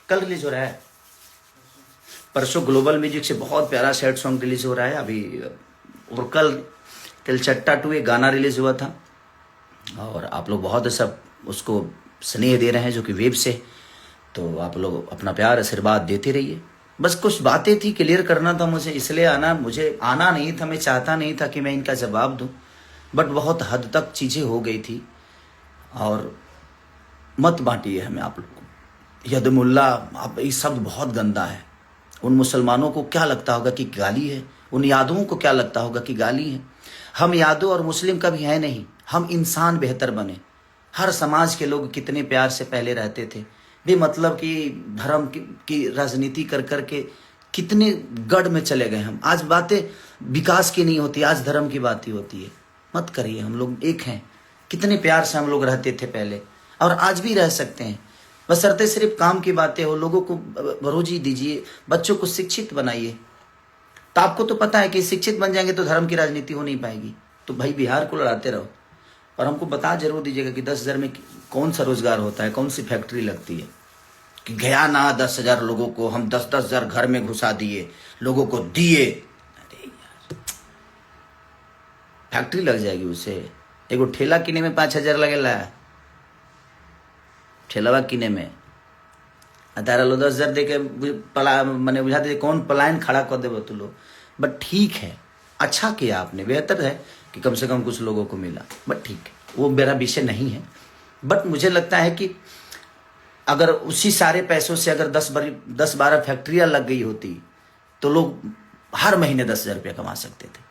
कल रिलीज हो रहा है, परसों ग्लोबल म्यूजिक से बहुत प्यारा सैड सॉन्ग रिलीज हो रहा है अभी। और कल तिलचट्टा 2 एक गाना रिलीज हुआ था, और आप लोग बहुत सब उसको स्नेह दे रहे हैं, जो कि वेब से। तो आप लोग अपना प्यार आशीर्वाद देते रहिए। बस कुछ बातें थी, क्लियर करना था मुझे, इसलिए आना। मुझे आना नहीं था, मैं चाहता नहीं था कि मैं इनका जवाब दूं, बट बहुत हद तक चीज़ें हो गई थी। और मत बांटिए हमें आप लोग को। यदमुल्ला, आप ये शब्द बहुत गंदा है। उन मुसलमानों को क्या लगता होगा कि गाली है, उन यादवों को क्या लगता होगा कि गाली है। हम यादव और मुस्लिम कभी है नहीं, हम इंसान बेहतर बने। हर समाज के लोग कितने प्यार से पहले रहते थे, बेमतलब कि धर्म की राजनीति कर करके कितने गढ़ में चले गए हम। आज बातें विकास की नहीं होती, आज धर्म की बात ही होती है। मत करिए, हम लोग एक हैं। कितने प्यार से हम लोग रहते थे पहले, और आज भी रह सकते हैं। बशर्ते सिर्फ काम की बातें हो। लोगों को रोजी दीजिए, बच्चों को शिक्षित बनाइए। तो आपको तो पता है कि शिक्षित बन जाएंगे तो धर्म की राजनीति हो नहीं पाएगी। तो भाई बिहार को लड़ाते रहो, और हमको बता जरूर दीजिएगा कि 10,000 में कौन सा रोजगार होता है, कौन सी फैक्ट्री लगती है। कि गया ना 10,000 लोगों को हम 10,000 घर में घुसा दिए, लोगों को दिए। अरे यार, फैक्ट्री लग जाएगी उसे। एगो ठेला किने में 5,000 लगेला, ठेलावा किने में। तारा लो 10,000 दे के मैंने बुझा दे कौन पलायन खड़ा कर देव तू लोग। बट ठीक है, अच्छा किया आपने, बेहतर है कि कम से कम कुछ लोगों को मिला। बट ठीक है, वो मेरा विषय नहीं है। बट मुझे लगता है कि अगर उसी सारे पैसों से अगर 10-12 फैक्ट्रियां लग गई होती तो लोग हर महीने 10,000 रुपया कमा सकते थे।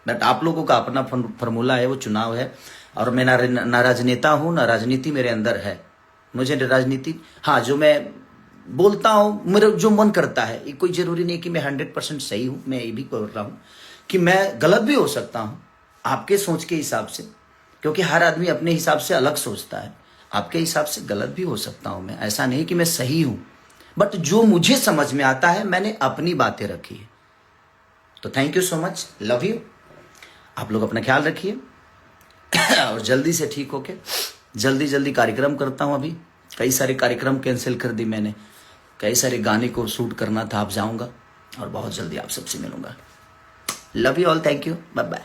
बट आप लोगों का अपना फॉर्मूला है, वो चुनाव है। और मैं ना राजनेता हूं ना राजनीति मेरे अंदर है। मुझे राजनीति, हाँ, जो मैं बोलता हूं, मेरा जो मन करता है, ये कोई जरूरी नहीं कि मैं 100% सही हूं। मैं ये भी बोल रहा हूं कि मैं गलत भी हो सकता हूं आपके सोच के हिसाब से, क्योंकि हर आदमी अपने हिसाब से अलग सोचता है। आपके हिसाब से गलत भी हो सकता हूं मैं, ऐसा नहीं कि मैं सही हूं। बट जो मुझे समझ में आता है मैंने अपनी बातें रखी है। तो thank you so much, love you. आप लोग अपना ख्याल रखिए और जल्दी से ठीक होके जल्दी कार्यक्रम करता हूं। अभी कई सारे कार्यक्रम कैंसिल कर दी मैंने, कई सारे गाने को शूट करना था। आप जाऊंगा और बहुत जल्दी आप सबसे मिलूंगा। Love you all, thank you, bye bye.